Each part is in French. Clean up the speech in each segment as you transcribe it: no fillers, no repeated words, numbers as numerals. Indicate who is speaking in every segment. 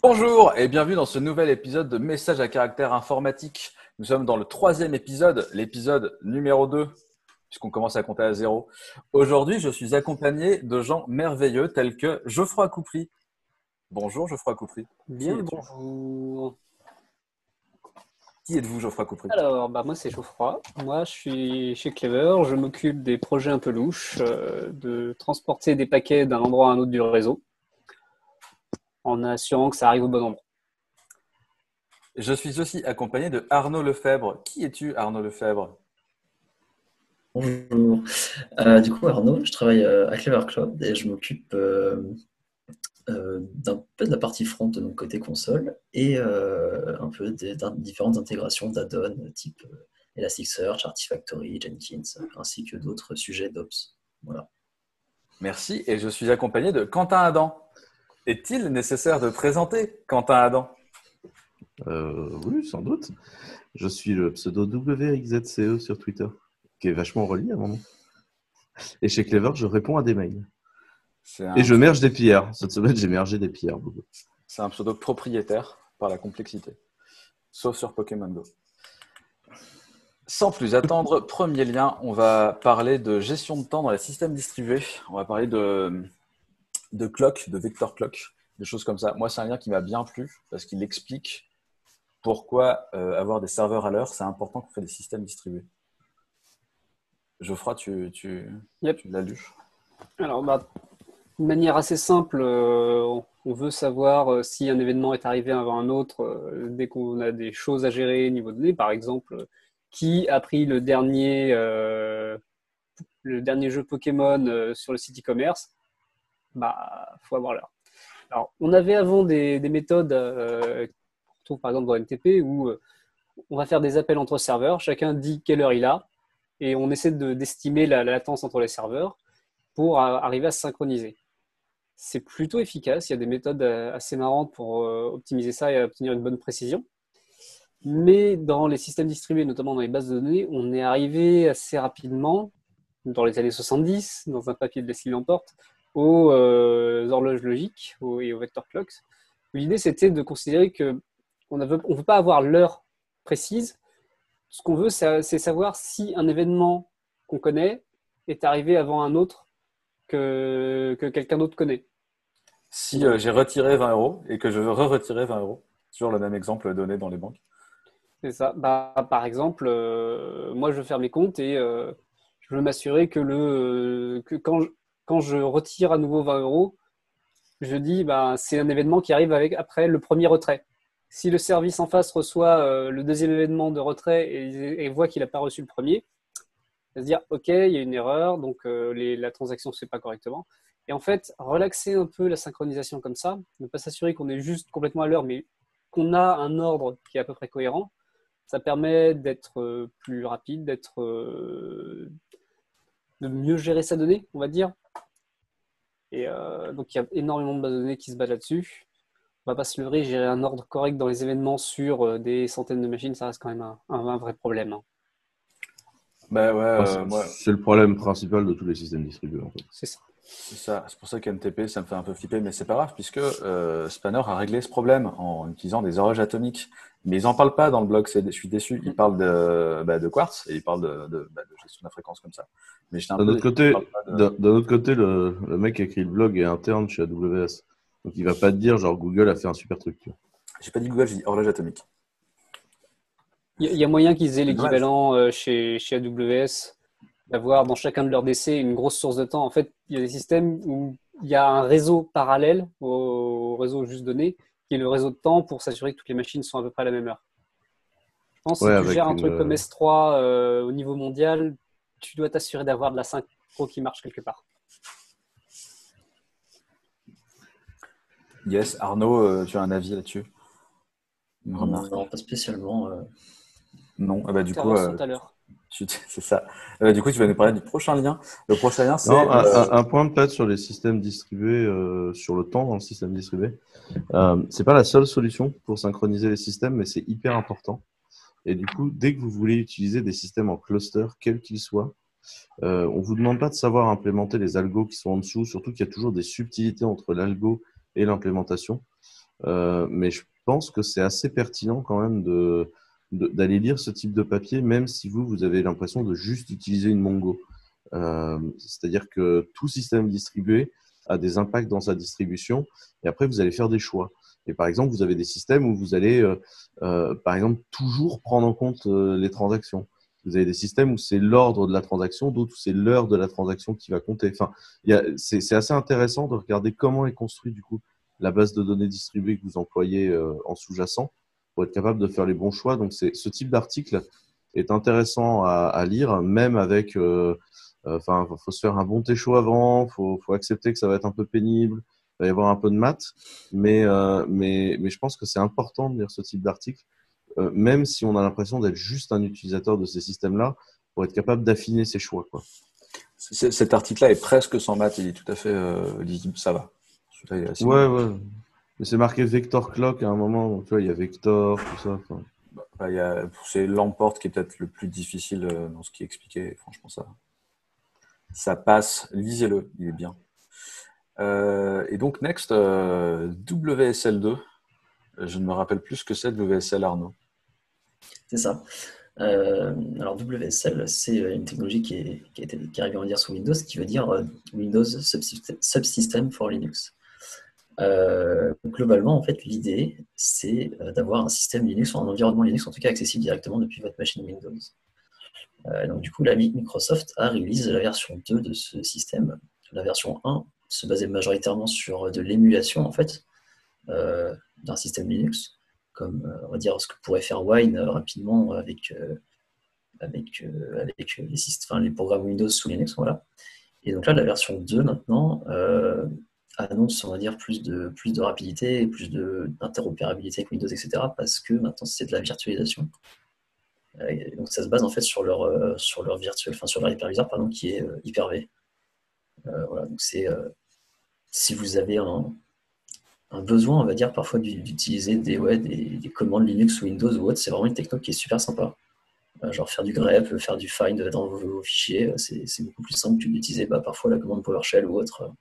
Speaker 1: Bonjour et bienvenue dans ce nouvel épisode de Messages à caractère informatique. Nous sommes dans le troisième épisode, l'épisode numéro 2, puisqu'on commence à compter à zéro. Aujourd'hui, je suis accompagné de gens merveilleux tels que Geoffroy Coupry. Bonjour Geoffroy Coupry.
Speaker 2: Bien le bonjour.
Speaker 1: Qui êtes-vous Geoffroy Coupry?
Speaker 2: Alors, moi c'est Geoffroy. Moi je suis chez Clever. Je m'occupe des projets un peu louches, de transporter des paquets d'un endroit à un autre du réseau, en assurant que ça arrive au bon endroit.
Speaker 1: Je suis aussi accompagné de Arnaud Lefebvre. Qui es-tu Arnaud Lefebvre?
Speaker 3: Bonjour. Du coup, Arnaud, je travaille à Clever Cloud et je m'occupe d'un peu de la partie front de notre côté console et un peu des différentes intégrations d'add-ons type Elasticsearch, Artifactory, Jenkins, ainsi que d'autres sujets d'Ops. Voilà.
Speaker 1: Merci et je suis accompagné de Quentin Adam. Est-il nécessaire de présenter Quentin Adam?
Speaker 4: Oui, sans doute. Je suis le pseudo WXZCE sur Twitter, qui est vachement relié à mon nom. Et chez Clever, je réponds à des mails. Et je merge des PR. Cette semaine, j'ai mergé des PR.
Speaker 1: C'est un pseudo propriétaire par la complexité, sauf sur Pokémon Go. Sans plus attendre, premier lien, on va parler de gestion de temps dans les systèmes distribués. On va parler de clock, de vector clock, des choses comme ça. Moi, c'est un lien qui m'a bien plu parce qu'il explique pourquoi avoir des serveurs à l'heure, c'est important qu'on fait des systèmes distribués. Geoffroy, tu l'as lu?
Speaker 2: Alors, de manière assez simple, on veut savoir si un événement est arrivé avant un autre dès qu'on a des choses à gérer au niveau de données. Par exemple, qui a pris le dernier jeu Pokémon sur le site e-commerce? Faut avoir l'heure. Alors, on avait avant des méthodes qu'on retrouve par exemple dans MTP où on va faire des appels entre serveurs, chacun dit quelle heure il a, et on essaie d'estimer la latence entre les serveurs pour arriver à se synchroniser. C'est plutôt efficace, il y a des méthodes assez marrantes pour optimiser ça et obtenir une bonne précision. Mais dans les systèmes distribués, notamment dans les bases de données, on est arrivé assez rapidement, dans les années 70, dans un papier de Leslie Lamport, aux horloges logiques et aux vector clocks. L'idée, c'était de considérer qu'on ne veut pas avoir l'heure précise. Ce qu'on veut, c'est savoir si un événement qu'on connaît est arrivé avant un autre que quelqu'un d'autre connaît.
Speaker 1: Si j'ai retiré 20 € et que je veux re-retirer 20 €, toujours le même exemple donné dans les banques.
Speaker 2: C'est ça. Par exemple, moi, je veux faire mes comptes et je veux m'assurer que quand je retire à nouveau 20 €, je dis c'est un événement qui arrive après le premier retrait. Si le service en face reçoit le deuxième événement de retrait et voit qu'il n'a pas reçu le premier, il va se dire ok, il y a une erreur, donc la transaction ne se fait pas correctement. Et en fait, relaxer un peu la synchronisation comme ça, ne pas s'assurer qu'on est juste complètement à l'heure, mais qu'on a un ordre qui est à peu près cohérent, ça permet d'être plus rapide, de mieux gérer sa donnée, on va dire. Et donc, il y a énormément de bases de données qui se battent là-dessus. On va pas se leurrer, gérer un ordre correct dans les événements sur des centaines de machines, ça reste quand même un vrai problème. Hein.
Speaker 4: C'est le problème principal de tous les systèmes distribués. En fait.
Speaker 2: C'est ça.
Speaker 1: C'est ça. C'est pour ça qu'MTP, ça me fait un peu flipper, mais c'est pas grave, puisque Spanner a réglé ce problème en utilisant des horloges atomiques. Mais ils n'en parlent pas dans le blog, je suis déçu. Ils parlent de Quartz et ils parlent de gestion de la fréquence comme ça. Mais
Speaker 4: d'un autre côté, le mec qui a écrit le blog est interne chez AWS. Donc il va pas te dire genre Google a fait un super truc.
Speaker 1: J'ai pas dit Google, j'ai dit horloge atomique.
Speaker 2: Il y a moyen qu'ils aient l'équivalent chez AWS, d'avoir dans chacun de leurs DC une grosse source de temps. En fait, il y a des systèmes où il y a un réseau parallèle au réseau juste donné, qui est le réseau de temps pour s'assurer que toutes les machines sont à peu près à la même heure. Je pense que si tu gères un truc comme S3 au niveau mondial, tu dois t'assurer d'avoir de la synchro qui marche quelque part.
Speaker 1: Yes, Arnaud, tu as un avis là-dessus?
Speaker 3: Une remarque? Non, pas spécialement.
Speaker 1: Non, du coup,
Speaker 2: tout à l'heure.
Speaker 1: C'est ça. Du coup, tu vas nous parler du prochain lien. Le prochain lien, c'est…
Speaker 4: un point peut-être sur les systèmes distribués, sur le temps dans le système distribué. C'est pas la seule solution pour synchroniser les systèmes, mais c'est hyper important. Et du coup, dès que vous voulez utiliser des systèmes en cluster, quels qu'ils soient, on vous demande pas de savoir implémenter les algos qui sont en dessous, surtout qu'il y a toujours des subtilités entre l'algo et l'implémentation. Mais je pense que c'est assez pertinent quand même d'aller lire ce type de papier, même si vous avez l'impression de juste utiliser une Mongo. C'est-à-dire que tout système distribué a des impacts dans sa distribution, et après, vous allez faire des choix. Et par exemple, vous avez des systèmes où vous allez, par exemple, toujours prendre en compte les transactions. Vous avez des systèmes où c'est l'ordre de la transaction, d'autres où c'est l'heure de la transaction qui va compter. Enfin, c'est assez intéressant de regarder comment est construit du coup la base de données distribuée que vous employez en sous-jacent pour être capable de faire les bons choix. Donc, ce type d'article est intéressant à lire, même avec. Enfin, faut se faire un bon técho avant. Faut accepter que ça va être un peu pénible. Il va y avoir un peu de maths, mais je pense que c'est important de lire ce type d'article, même si on a l'impression d'être juste un utilisateur de ces systèmes-là, pour être capable d'affiner ses choix, quoi.
Speaker 1: Cet article-là est presque sans maths, il est tout à fait lisible, ça va. Celui-là, il est assez
Speaker 4: Ouais,
Speaker 1: bien.
Speaker 4: ouais. Mais c'est marqué Vector Clock à un moment, donc, tu vois, il y a Vector, tout ça. Enfin.
Speaker 1: C'est l'Emport qui est peut-être le plus difficile dans ce qui est expliqué. Franchement, ça passe. Lisez-le, il est bien. Et donc, next, WSL2. Je ne me rappelle plus ce que c'est WSL, Arnaud.
Speaker 3: C'est ça. Alors WSL, c'est une technologie qui arrive, on va dire, sous Windows, qui veut dire Windows Subsystem for Linux. Globalement, en fait, l'idée, c'est d'avoir un système Linux, ou un environnement Linux, en tout cas accessible directement depuis votre machine Windows. Donc du coup, Microsoft a release la version 2 de ce système. La version 1 se basait majoritairement sur de l'émulation, en fait, d'un système Linux, comme on va dire ce que pourrait faire Wine rapidement avec les programmes Windows sous Linux, voilà. Et donc là, la version 2 maintenant annonce, on va dire, plus de rapidité et plus d'interopérabilité avec Windows, etc. Parce que maintenant c'est de la virtualisation. Et donc ça se base en fait sur leur virtuel, enfin sur leur hyperviseur, pardon, qui est Hyper-V. Voilà, donc c'est si vous avez un besoin, on va dire, parfois d'utiliser des commandes Linux ou Windows ou autre, c'est vraiment une techno qui est super sympa. Genre faire du grep, faire du find dans vos fichiers, c'est beaucoup plus simple que d'utiliser parfois la commande PowerShell ou autre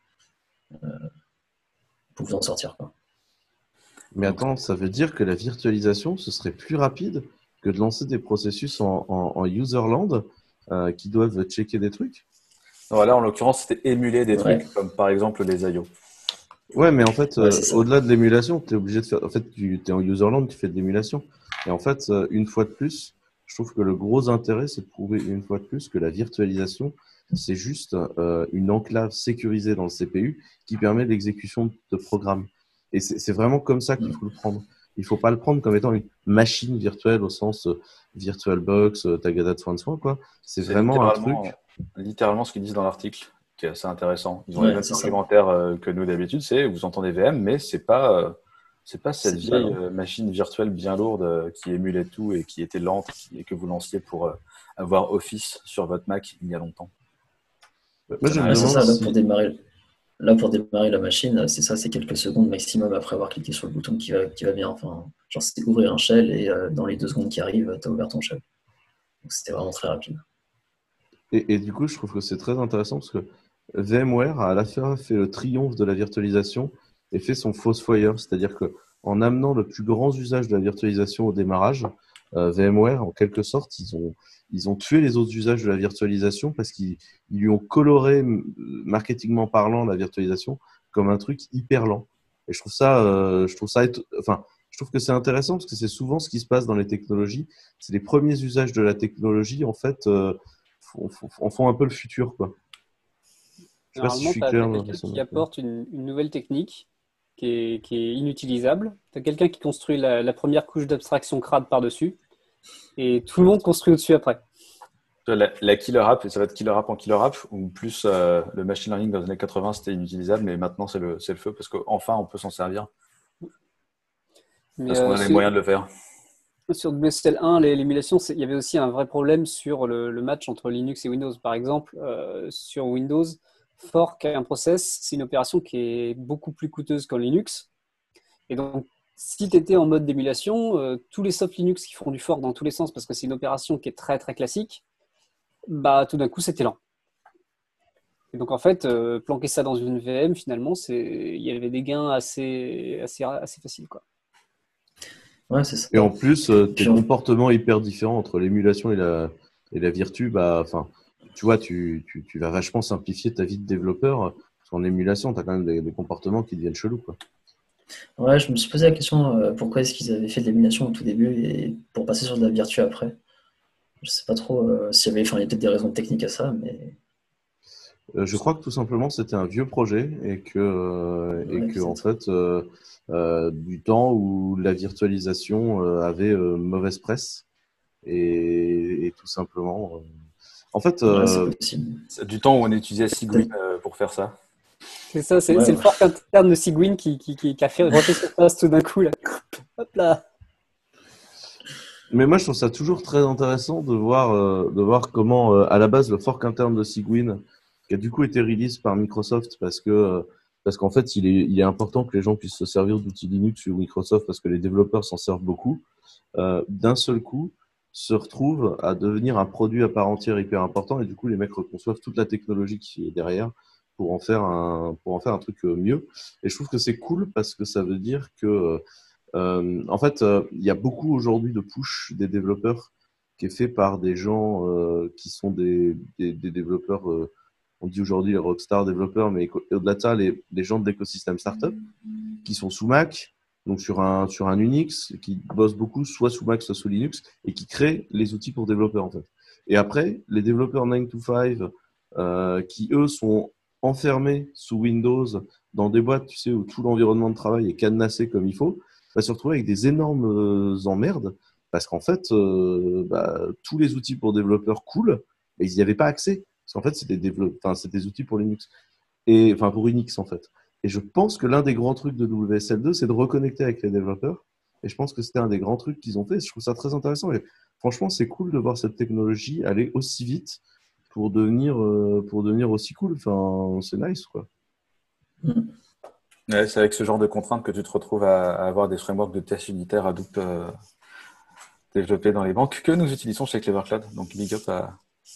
Speaker 3: pour vous en sortir, quoi.
Speaker 4: Mais attends, ça veut dire que la virtualisation, ce serait plus rapide que de lancer des processus en userland qui doivent checker des trucs?
Speaker 1: Non, là, en l'occurrence, c'était émuler des
Speaker 3: Ouais.
Speaker 1: trucs comme par exemple les IO.
Speaker 4: Ouais, mais en fait,
Speaker 3: Ouais, c'est ça.
Speaker 4: au-delà de l'émulation, tu es obligé de faire. En fait, tu es en userland, tu fais de l'émulation. Et en fait, une fois de plus, je trouve que le gros intérêt, c'est de prouver une fois de plus que la virtualisation, c'est juste une enclave sécurisée dans le CPU qui permet l'exécution de programmes. Et c'est vraiment comme ça qu'il faut le prendre. Il ne faut pas le prendre comme étant une machine virtuelle au sens VirtualBox, Tagada Swanson, quoi. C'est vraiment un truc.
Speaker 1: Littéralement ce qu'ils disent dans l'article, qui est assez intéressant. Ils ont les
Speaker 3: Ouais,
Speaker 1: mêmes
Speaker 3: c'est ça.
Speaker 1: argumentaires que nous d'habitude. C'est vous entendez VM, mais c'est pas cette
Speaker 3: C'est
Speaker 1: vieille
Speaker 3: pas-
Speaker 1: machine virtuelle bien lourde qui émulait tout et qui était lente et que vous lanciez pour avoir Office sur votre Mac il y a longtemps.
Speaker 4: Moi, je me
Speaker 3: Ouais, c'est
Speaker 4: demande
Speaker 3: ça.
Speaker 4: si.
Speaker 3: Là, pour démarrer la machine, c'est ça, c'est quelques secondes maximum après avoir cliqué sur le bouton qui va bien. Enfin, genre, c'est ouvrir un shell et dans les 2 secondes qui arrivent, tu as ouvert ton shell. Donc, c'était vraiment très rapide.
Speaker 4: Et du coup, je trouve que c'est très intéressant parce que VMware a à la fin fait le triomphe de la virtualisation et fait son Fossoyeur, c'est-à-dire que en amenant le plus grand usage de la virtualisation au démarrage, VMware, en quelque sorte, ils ont tué les autres usages de la virtualisation parce qu'ils lui ont coloré, marketingment parlant, la virtualisation comme un truc hyper lent. Et enfin, je trouve que c'est intéressant parce que c'est souvent ce qui se passe dans les technologies. C'est les premiers usages de la technologie, en fait. En font un peu le futur, quoi. Je sais pas si je
Speaker 2: Généralement,
Speaker 4: suis
Speaker 2: tu as
Speaker 4: clair dans
Speaker 2: quelqu'un
Speaker 4: ce
Speaker 2: qui
Speaker 4: mot.
Speaker 2: apporte une nouvelle technique qui est inutilisable. Tu as quelqu'un qui construit la première couche d'abstraction crade par-dessus et tout le monde construit au-dessus après.
Speaker 1: La killer app, et ça va être killer app en killer app, ou plus le machine learning dans les années 80 c'était inutilisable, mais maintenant c'est le feu parce qu'enfin on peut s'en servir
Speaker 2: Mais
Speaker 1: parce qu'on a les moyens de le faire.
Speaker 2: sur WSL 1, l'émulation, il y avait aussi un vrai problème sur le match entre Linux et Windows. Par exemple, sur Windows, fork un process, c'est une opération qui est beaucoup plus coûteuse qu'en Linux. Et donc, si tu étais en mode d'émulation, tous les soft Linux qui font du fork dans tous les sens, parce que c'est une opération qui est très très classique, bah tout d'un coup c'était lent. Et donc, en fait, planquer ça dans une VM, finalement, il y avait des gains assez faciles, quoi.
Speaker 3: Ouais, c'est ça.
Speaker 4: Et en plus, tes
Speaker 3: Puis en-
Speaker 4: comportements hyper différents entre l'émulation et la virtu, bah, enfin, tu vois, tu vas vachement simplifier ta vie de développeur. Parce qu'en émulation, tu as quand même des comportements qui deviennent chelous, quoi.
Speaker 3: Ouais, je me suis posé la question pourquoi est-ce qu'ils avaient fait de l'émulation au tout début et pour passer sur de la virtu après. Je sais pas trop s'il y avait, enfin, il y a peut-être des raisons techniques à ça, mais
Speaker 4: Je crois que tout simplement c'était un vieux projet et
Speaker 3: ouais,
Speaker 4: que en
Speaker 3: peut-être.
Speaker 4: fait du temps où la virtualisation avait mauvaise presse et tout simplement en fait
Speaker 3: Ouais, c'est possible.
Speaker 1: C'est du temps où on utilisait Cygwin
Speaker 3: Peut-être.
Speaker 1: pour faire ça.
Speaker 2: C'est ça, c'est
Speaker 3: Ouais,
Speaker 2: le
Speaker 3: ouais.
Speaker 2: fork interne de Cygwin qui a fait refait surface tout d'un coup, là. Hop là.
Speaker 4: mais moi je trouve ça toujours très intéressant de voir comment à la base le fork interne de Cygwin qui a du coup été release par Microsoft parce qu'en fait il est important que les gens puissent se servir d'outils Linux sur Microsoft parce que les développeurs s'en servent beaucoup d'un seul coup se retrouve à devenir un produit à part entière hyper important et du coup les mecs reconçoivent toute la technologie qui est derrière pour en faire un truc mieux et je trouve que c'est cool parce que ça veut dire que en fait il y a beaucoup aujourd'hui de push des développeurs qui est fait par des gens qui sont des développeurs on dit aujourd'hui les rockstar développeurs mais au-delà de ça les gens de l'écosystème startup qui sont sous Mac, donc sur un Unix, qui bossent beaucoup soit sous Mac, soit sous Linux, et qui créent les outils pour développeurs en fait. Et après, les développeurs 9 to 5, qui eux sont enfermés sous Windows dans des boîtes, tu sais, où tout l'environnement de travail est cadenassé comme il faut, va se retrouver avec des énormes emmerdes, parce qu'en fait, tous les outils pour développeurs cool, mais ils n'y avaient pas accès. Parce qu'en fait, c'est des outils pour Linux et enfin pour Unix en fait. Et je pense que l'un des grands trucs de WSL2, c'est de reconnecter avec les développeurs. Et je pense que c'était un des grands trucs qu'ils ont fait. Je trouve ça très intéressant. Et franchement, c'est cool de voir cette technologie aller aussi vite pour devenir aussi cool. Enfin, c'est nice, quoi.
Speaker 3: Mm.
Speaker 1: Ouais, c'est avec ce genre de contraintes que tu te retrouves à avoir des frameworks de tests unitaires Hadoop développés dans les banques que nous utilisons chez Clever Cloud. Donc, big up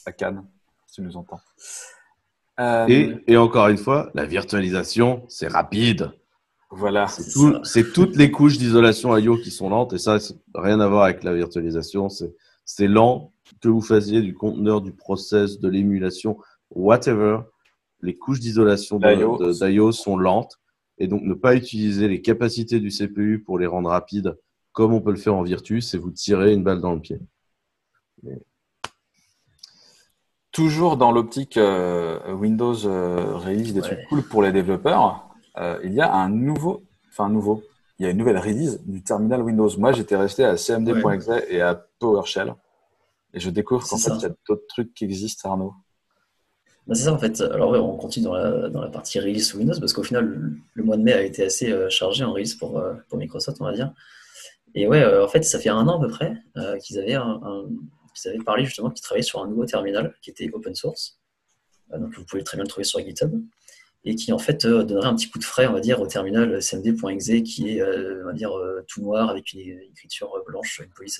Speaker 1: à Cannes, si tu nous entends.
Speaker 4: Et encore une fois, la virtualisation, c'est rapide.
Speaker 1: Voilà.
Speaker 3: C'est ça.
Speaker 4: C'est toutes les couches d'isolation IO qui sont lentes. Et ça, rien à voir avec la virtualisation. C'est lent. Que vous fassiez du conteneur, du process, de l'émulation, whatever. Les couches d'isolation
Speaker 1: L'IO,
Speaker 4: d'IO sont lentes. Et donc, ne pas utiliser les capacités du CPU pour les rendre rapides, comme on peut le faire en Virtu, c'est vous tirer une balle dans le pied.
Speaker 1: toujours dans l'optique Windows release des trucs
Speaker 3: Ouais.
Speaker 1: cool pour les développeurs, il y a il y a une nouvelle release du terminal Windows. Moi, j'étais resté à
Speaker 3: Ouais.
Speaker 1: cmd.exe et à PowerShell. Et je découvre
Speaker 3: C'est
Speaker 1: qu'en fait,
Speaker 3: ça.
Speaker 1: il y a d'autres trucs qui existent, Arnaud.
Speaker 3: Bah, c'est ça en fait. Alors ouais, on continue dans la partie release sous Windows parce qu'au final, le mois de mai a été assez chargé en release pour Microsoft, on va dire. Et ouais, en fait, ça fait un an à peu près qu'ils avaient parlé justement qu'ils travaillaient sur un nouveau terminal qui était open source. Donc vous pouvez très bien le trouver sur GitHub. Et qui en fait donnerait un petit coup de frais, on va dire, au terminal cmd.exe qui est, on va dire, tout noir avec une écriture blanche, une police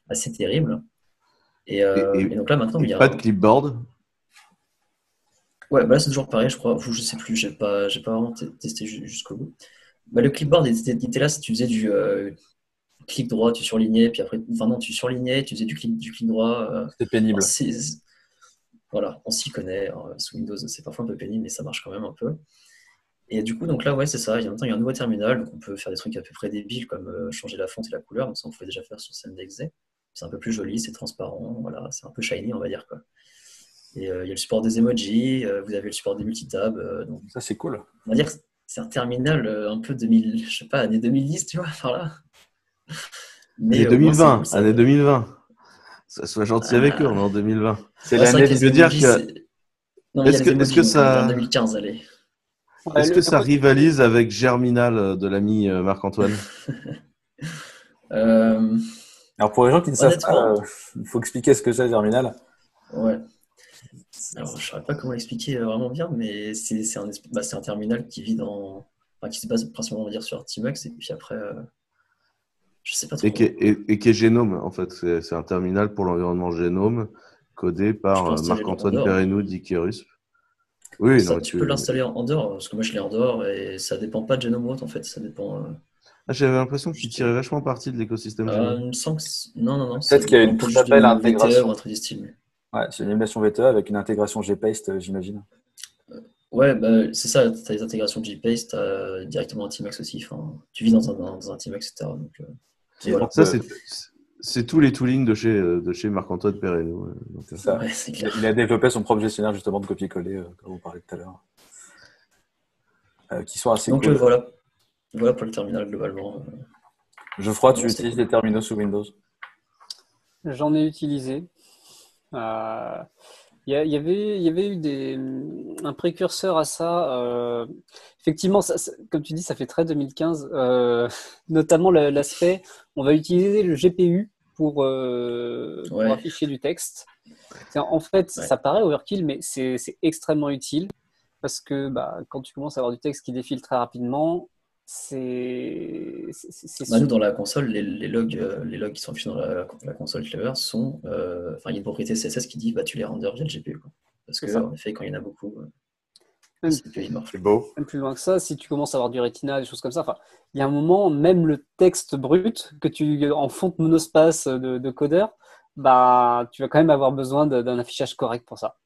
Speaker 3: assez terrible. Et donc là maintenant,
Speaker 4: Et
Speaker 3: il y a
Speaker 4: pas de clipboard.
Speaker 3: Ouais, bah là c'est toujours pareil, je crois. Ou je sais plus, j'ai pas vraiment testé jusqu'au bout. Bah, le clipboard il était là si tu faisais du clic droit, tu surlignais, puis après, enfin non, tu surlignais, tu faisais du clic droit.
Speaker 1: C'est
Speaker 3: Enfin,
Speaker 1: pénible.
Speaker 3: voilà, on s'y connaît. Alors, sous Windows, c'est parfois un peu pénible, mais ça marche quand même un peu. Et du coup, donc là, ouais, c'est ça. Maintenant, il y a un nouveau terminal, donc on peut faire des trucs à peu près débiles comme changer la fonte et la couleur. Donc ça, on pouvait déjà faire sur CMD.exe. C'est un peu plus joli, c'est transparent, voilà, c'est un peu shiny, on va dire quoi. Et il y a le support des emojis, vous avez le support des multitabs. Donc,
Speaker 1: Ça, c'est cool.
Speaker 3: on va dire que c'est un terminal un peu 2000, je sais pas, année 2010, tu vois, par là.
Speaker 4: Année
Speaker 3: Mais au moins, c'est cool,
Speaker 4: 2020.
Speaker 3: ça.
Speaker 4: Année 2020. Sois gentil avec eux, on est
Speaker 3: Ah,
Speaker 4: en 2020.
Speaker 1: C'est
Speaker 3: ouais, c'est vrai
Speaker 1: l'année
Speaker 3: que
Speaker 4: Je
Speaker 3: les
Speaker 4: veux dire
Speaker 3: emojis,
Speaker 4: que
Speaker 3: c'est. Non, mais il y a les
Speaker 4: est-ce
Speaker 3: emojis,
Speaker 4: que
Speaker 3: donc on va dire
Speaker 4: ça
Speaker 3: 2015, allez.
Speaker 2: Ouais,
Speaker 4: est-ce que ça rivalise avec Germinal de l'ami Marc-Antoine?
Speaker 3: Euh,
Speaker 1: Alors, pour les gens qui ne savent pas,
Speaker 3: honnêtement,
Speaker 1: il faut expliquer ce que c'est, Germinal.
Speaker 3: ouais. Alors, je ne saurais pas comment l'expliquer vraiment bien, mais c'est un terminal qui vit dans. Enfin, qui se base principalement, on va dire, sur Tmux, et puis après, je sais pas trop.
Speaker 4: Et qui est Genome, en fait. C'est un terminal pour l'environnement Genome codé
Speaker 3: Je peux
Speaker 4: par
Speaker 3: installer le
Speaker 4: Marc-Antoine
Speaker 3: rondeur.
Speaker 4: Perrineau d'Ikerus. Oui,
Speaker 3: Ça,
Speaker 4: non,
Speaker 3: tu peux l'installer en dehors, parce que moi je l'ai en dehors et ça dépend pas de GenomeWhat en fait, ça dépend.
Speaker 4: J'avais l'impression qu'il
Speaker 3: Juste,
Speaker 4: tirait vachement parti de l'écosystème Genome.
Speaker 3: il me semble non, non, non,
Speaker 1: Peut-être qu'il y a une
Speaker 3: proche
Speaker 1: très belle
Speaker 3: de VTE ou
Speaker 1: intégration.
Speaker 3: un truc du style.
Speaker 1: Ouais, c'est une émulation VTE avec une intégration GPaste, j'imagine.
Speaker 3: Ouais, bah, c'est ça, tu as les intégrations de GPaste, t'as directement un Tmax aussi. Enfin, tu vis dans un Tmax, etc. Donc, et voilà.
Speaker 4: Ça, c'est tous les toolings de chez Marc-Antoine Perrello. Donc,
Speaker 1: C'est ça.
Speaker 3: Ouais, c'est clair.
Speaker 1: Il a développé son propre gestionnaire justement de copier-coller, comme on parlait tout à l'heure, qui sont assez
Speaker 3: Donc
Speaker 1: cool.
Speaker 3: voilà. Voilà pour le terminal globalement.
Speaker 1: Geoffroy, tu
Speaker 3: Bon, c'est
Speaker 1: utilises
Speaker 3: cool.
Speaker 1: des terminaux sous Windows?
Speaker 2: J'en ai utilisé. Il y avait eu un précurseur à ça. Effectivement, comme tu dis, ça fait très 2015. Notamment l'aspect, on va utiliser le GPU pour
Speaker 3: Ouais,
Speaker 2: afficher du texte. En fait,
Speaker 3: ouais.
Speaker 2: ça paraît overkill, mais c'est extrêmement utile parce que quand tu commences à avoir du texte qui défile très rapidement, c'est
Speaker 3: Bah, nous,
Speaker 2: super.
Speaker 3: dans la console, les logs qui sont affichés dans la console Clever sont. Enfin, il y a une propriété CSS qui dit bah, tu les renders via le GPU, quoi. Parce
Speaker 2: C'est
Speaker 3: que,
Speaker 2: ça.
Speaker 3: en effet, quand il y en a beaucoup, le
Speaker 2: Même
Speaker 3: CPU il marche.
Speaker 1: C'est beau.
Speaker 2: Même plus loin que ça, si tu commences à avoir du Retina, des choses comme ça, enfin, il y a un moment, même le texte brut que tu en fonte monospace de codeur, bah, tu vas quand même avoir besoin d'un affichage correct pour ça.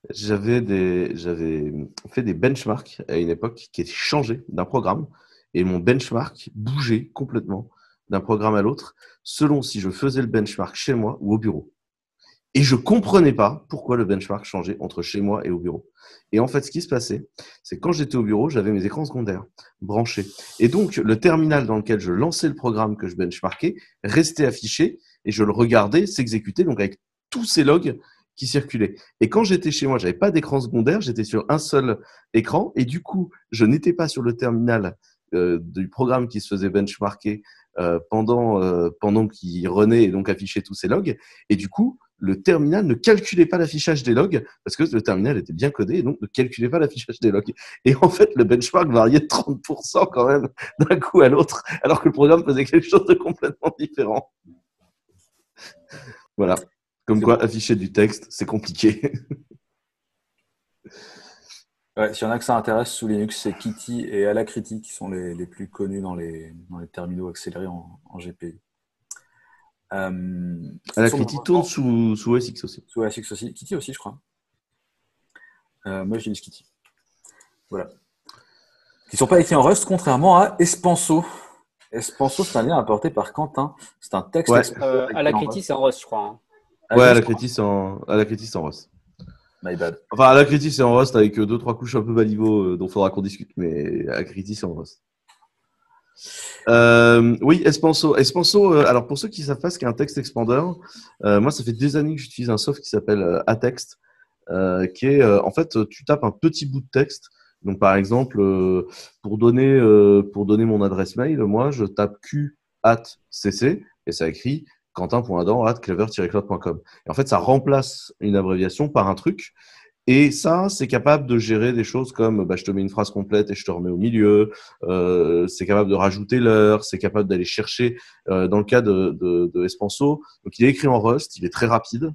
Speaker 4: j'avais fait des benchmarks à une époque qui étaient changés d'un programme et mon benchmark bougeait complètement d'un programme à l'autre selon si je faisais le benchmark chez moi ou au bureau. Et je comprenais pas pourquoi le benchmark changeait entre chez moi et au bureau. Et en fait, ce qui se passait, c'est que quand j'étais au bureau, j'avais mes écrans secondaires branchés. Et donc, le terminal dans lequel je lançais le programme que je benchmarkais restait affiché et je le regardais s'exécuter, donc avec tous ces logs qui circulaient. Et quand j'étais chez moi, j'avais pas d'écran secondaire, j'étais sur un seul écran et du coup, je n'étais pas sur le terminal du programme qui se faisait benchmarker pendant qu'il renaît et donc affichait tous ces logs. Et du coup, le terminal ne calculait pas l'affichage des logs parce que le terminal était bien codé et donc ne calculait pas l'affichage des logs. Et en fait, le benchmark variait de 30% quand même d'un coup à l'autre, alors que le programme faisait quelque chose de complètement différent. Voilà. Comme quoi, afficher du texte, c'est compliqué.
Speaker 1: Ouais, s'il y en a que ça intéresse sous Linux, c'est Kitty et Alacrity qui sont les plus connus dans les terminaux accélérés en GPU.
Speaker 4: Alacrity tourne sous OS X aussi.
Speaker 1: Sous OS X aussi. Kitty aussi, je crois. Moi, j'utilise Kitty. Voilà. Qui ne sont pas écrits en Rust, contrairement à Espanso. Espanso, c'est un lien apporté par Quentin. C'est un texte
Speaker 4: Ouais.
Speaker 2: Alacrity, c'est en Rust, je crois. Hein.
Speaker 4: Ouais, Alacrity, c'est en Rust.
Speaker 1: My bad.
Speaker 4: Enfin, Alacrity, c'est en Rust avec 2-3 couches un peu baliveau dont il faudra qu'on discute, mais Alacrity, c'est en Rust. Oui, Espanso. Espanso, alors pour ceux qui ne savent pas ce qu'est un text expander, moi, ça fait des années que j'utilise un soft qui s'appelle Atext, qui est, en fait, tu tapes un petit bout de texte. Donc, par exemple, pour donner mon adresse mail, moi, je tape q@cc et ça écrit quentin.adam@clever-cloud.com. Et en fait, ça remplace une abréviation par un truc. Et ça, c'est capable de gérer des choses comme je te mets une phrase complète et je te remets au milieu. C'est capable de rajouter l'heure. C'est capable d'aller chercher dans le cas de Espanso. Donc, il est écrit en Rust. Il est très rapide.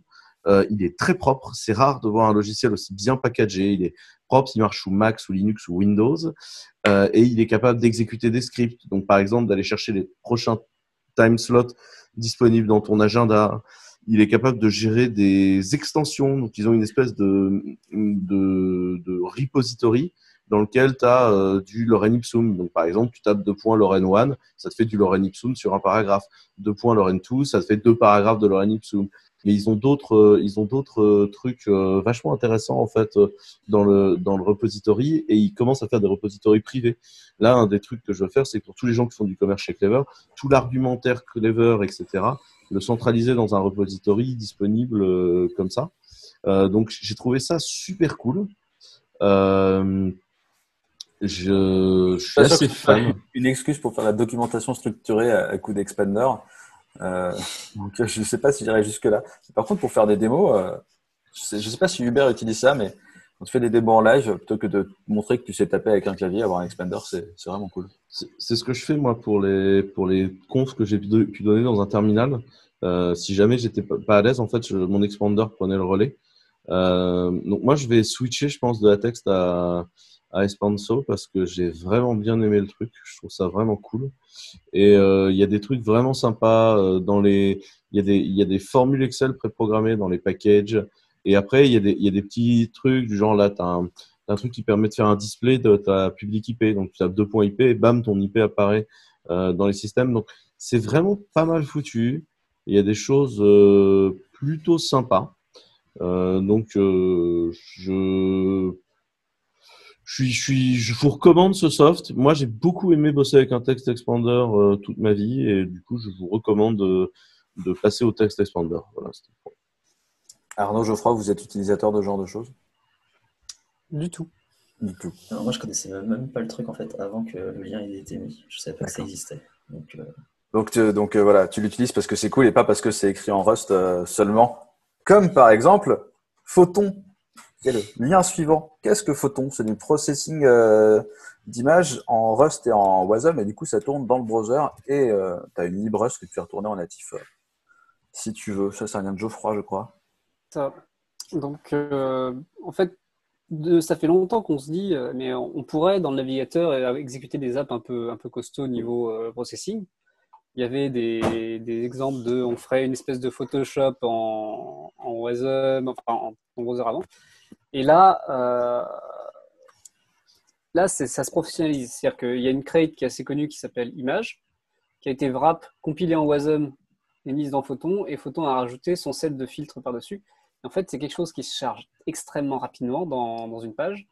Speaker 4: Il est très propre. C'est rare de voir un logiciel aussi bien packagé. Il est propre. Il marche sous Mac, sous Linux ou Windows. Et il est capable d'exécuter des scripts. Donc, par exemple, d'aller chercher les prochains time slots disponibles dans ton agenda. Il est capable de gérer des extensions. Donc, ils ont une espèce de repository dans lequel tu as du lorem ipsum. Donc, par exemple, tu tapes 2.lorem1, ça te fait du lorem ipsum sur un paragraphe. 2.lorem2, ça te fait 2 paragraphes de lorem ipsum. Mais ils ont d'autres trucs vachement intéressants en fait dans le repository et ils commencent à faire des repositories privés. Là, un des trucs que je veux faire, c'est pour tous les gens qui font du commerce chez Clever, tout l'argumentaire Clever, etc., le centraliser dans un repository disponible comme ça. Donc, j'ai trouvé ça super cool. Je suis assez fan.
Speaker 1: Une excuse pour faire la documentation structurée à coup d'Expander. Donc, je ne sais pas si j'irai jusque-là. Par contre, pour faire des démos, je ne sais pas si Uber utilise ça, mais quand tu fais des démos en live, plutôt que de montrer que tu sais taper avec un clavier, avoir un expander, c'est vraiment cool.
Speaker 4: C'est ce que je fais moi pour les confs que j'ai pu donner dans un terminal. Si jamais j'étais pas à l'aise, en fait, mon expander prenait le relais. Donc moi, je vais switcher, je pense, de Latex à Espanso parce que j'ai vraiment bien aimé le truc. Je trouve ça vraiment cool. Et il y a des trucs vraiment sympas il y a des formules Excel préprogrammées dans les packages. Et après, il y a des petits trucs du genre là, t'as un truc qui permet de faire un display de ta public IP. Donc tu as 2 points IP et bam, ton IP apparaît dans les systèmes. Donc c'est vraiment pas mal foutu. Il y a des choses plutôt sympas. Donc je vous recommande ce soft. Moi, j'ai beaucoup aimé bosser avec un text expander toute ma vie et du coup, je vous recommande de passer au text expander. Voilà, c'était le point.
Speaker 1: Arnaud, Geoffroy, vous êtes utilisateur de ce genre de choses?
Speaker 2: Du tout.
Speaker 1: Du tout.
Speaker 3: Alors, moi, je connaissais même pas le truc en fait avant que le lien ait été mis. Je savais pas que ça
Speaker 1: D'accord.
Speaker 3: existait. Donc,
Speaker 1: Donc voilà, tu l'utilises parce que c'est cool et pas parce que c'est écrit en Rust seulement. Comme par exemple, Photon. Quel est le lien suivant? Qu'est-ce que Photon? C'est du processing d'images en Rust et en Wasm et du coup ça tourne dans le browser et tu as une lib Rust que tu fais retourner en natif si tu veux. Ça, c'est un lien de Geoffroy, je crois.
Speaker 2: Ça. Donc, en fait, ça fait longtemps qu'on se dit, mais on pourrait dans le navigateur exécuter des apps un peu costauds niveau processing. Il y avait des exemples on ferait une espèce de Photoshop en Wasm, enfin en browser avant. Et là ça se professionnalise. C'est-à-dire qu'il y a une crate qui est assez connue qui s'appelle Image, qui a été wrap, compilée en Wasm et mise dans Photon, et Photon a rajouté son set de filtres par-dessus. En fait, c'est quelque chose qui se charge extrêmement rapidement dans une page,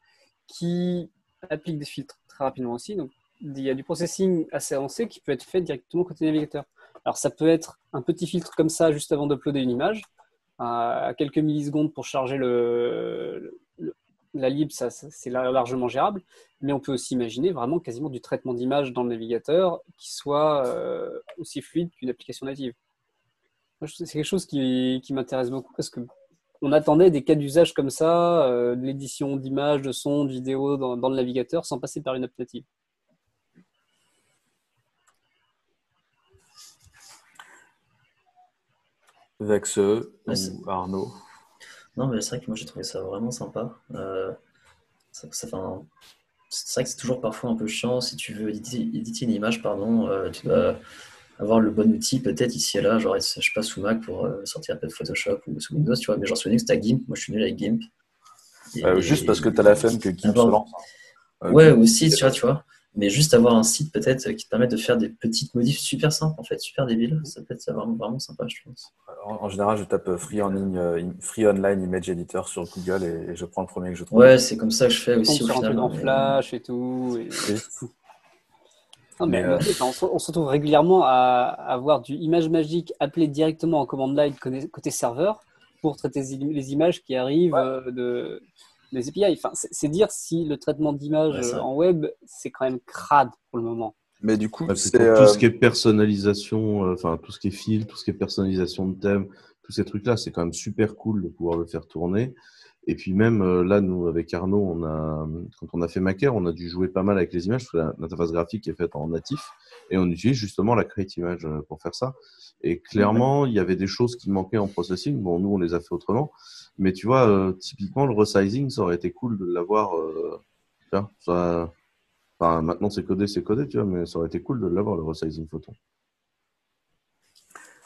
Speaker 2: qui applique des filtres très rapidement aussi. Donc, il y a du processing assez avancé qui peut être fait directement côté navigateur. Alors, ça peut être un petit filtre comme ça juste avant d'uploader une image, à quelques millisecondes pour charger la lib, c'est largement gérable. Mais on peut aussi imaginer vraiment quasiment du traitement d'image dans le navigateur qui soit aussi fluide qu'une application native. C'est quelque chose qui m'intéresse beaucoup parce qu'on attendait des cas d'usage comme ça, de l'édition d'images, de sons, de vidéos dans le navigateur sans passer par une app native.
Speaker 1: Vexe ou Arnaud?
Speaker 3: non, mais c'est vrai que moi j'ai trouvé ça vraiment sympa. C'est vrai que c'est toujours parfois un peu chiant si tu veux éditer une image, pardon, tu dois avoir le bon outil peut-être ici et là, genre je sais pas sous Mac pour sortir un peu de Photoshop ou sous Windows, tu vois, mais genre sur Linux t'as GIMP, moi je suis nul avec GIMP.
Speaker 1: Juste parce que tu as la flemme que Gimp se lance.
Speaker 3: Ouais,
Speaker 1: Gimp,
Speaker 3: aussi, tu vois, mais juste avoir un site peut-être qui te permet de faire des petites modifs super simples, en fait, super débiles, ça peut être vraiment, vraiment sympa, je pense.
Speaker 1: En général, je tape Free Online Image Editor sur Google et je prends le premier que je trouve.
Speaker 3: Ouais, c'est comme ça que je fais
Speaker 2: On
Speaker 3: aussi
Speaker 2: tombe
Speaker 3: au
Speaker 2: sur un
Speaker 3: final.
Speaker 2: truc en
Speaker 3: Mais,
Speaker 2: Flash et tout.
Speaker 1: Oui.
Speaker 2: Non, mais
Speaker 1: Mais,
Speaker 2: on se retrouve régulièrement à avoir du image magique appelé directement en command line côté serveur pour traiter les images qui arrivent des API. Enfin, c'est dire si le traitement d'image
Speaker 3: Ouais, c'est vrai.
Speaker 2: en web, c'est quand même crade pour le moment.
Speaker 1: mais du coup,
Speaker 4: Ouais, puis
Speaker 1: c'est
Speaker 4: pour tout ce qui est personnalisation, enfin tout ce qui est fil, tout ce qui est personnalisation de thème, tous ces trucs-là, c'est quand même super cool de pouvoir le faire tourner. Et puis même là, nous avec Arnaud, quand on a fait Maker, on a dû jouer pas mal avec les images parce que l'interface graphique est faite en natif et on utilise justement la Create Image pour faire ça. Et clairement, il y avait des choses qui manquaient en processing. Bon, nous on les a fait autrement, mais tu vois, typiquement le resizing, ça aurait été cool de l'avoir. Tu vois, ça. Enfin, maintenant c'est codé, tu vois, mais ça aurait été cool de l'avoir le resizing Photon.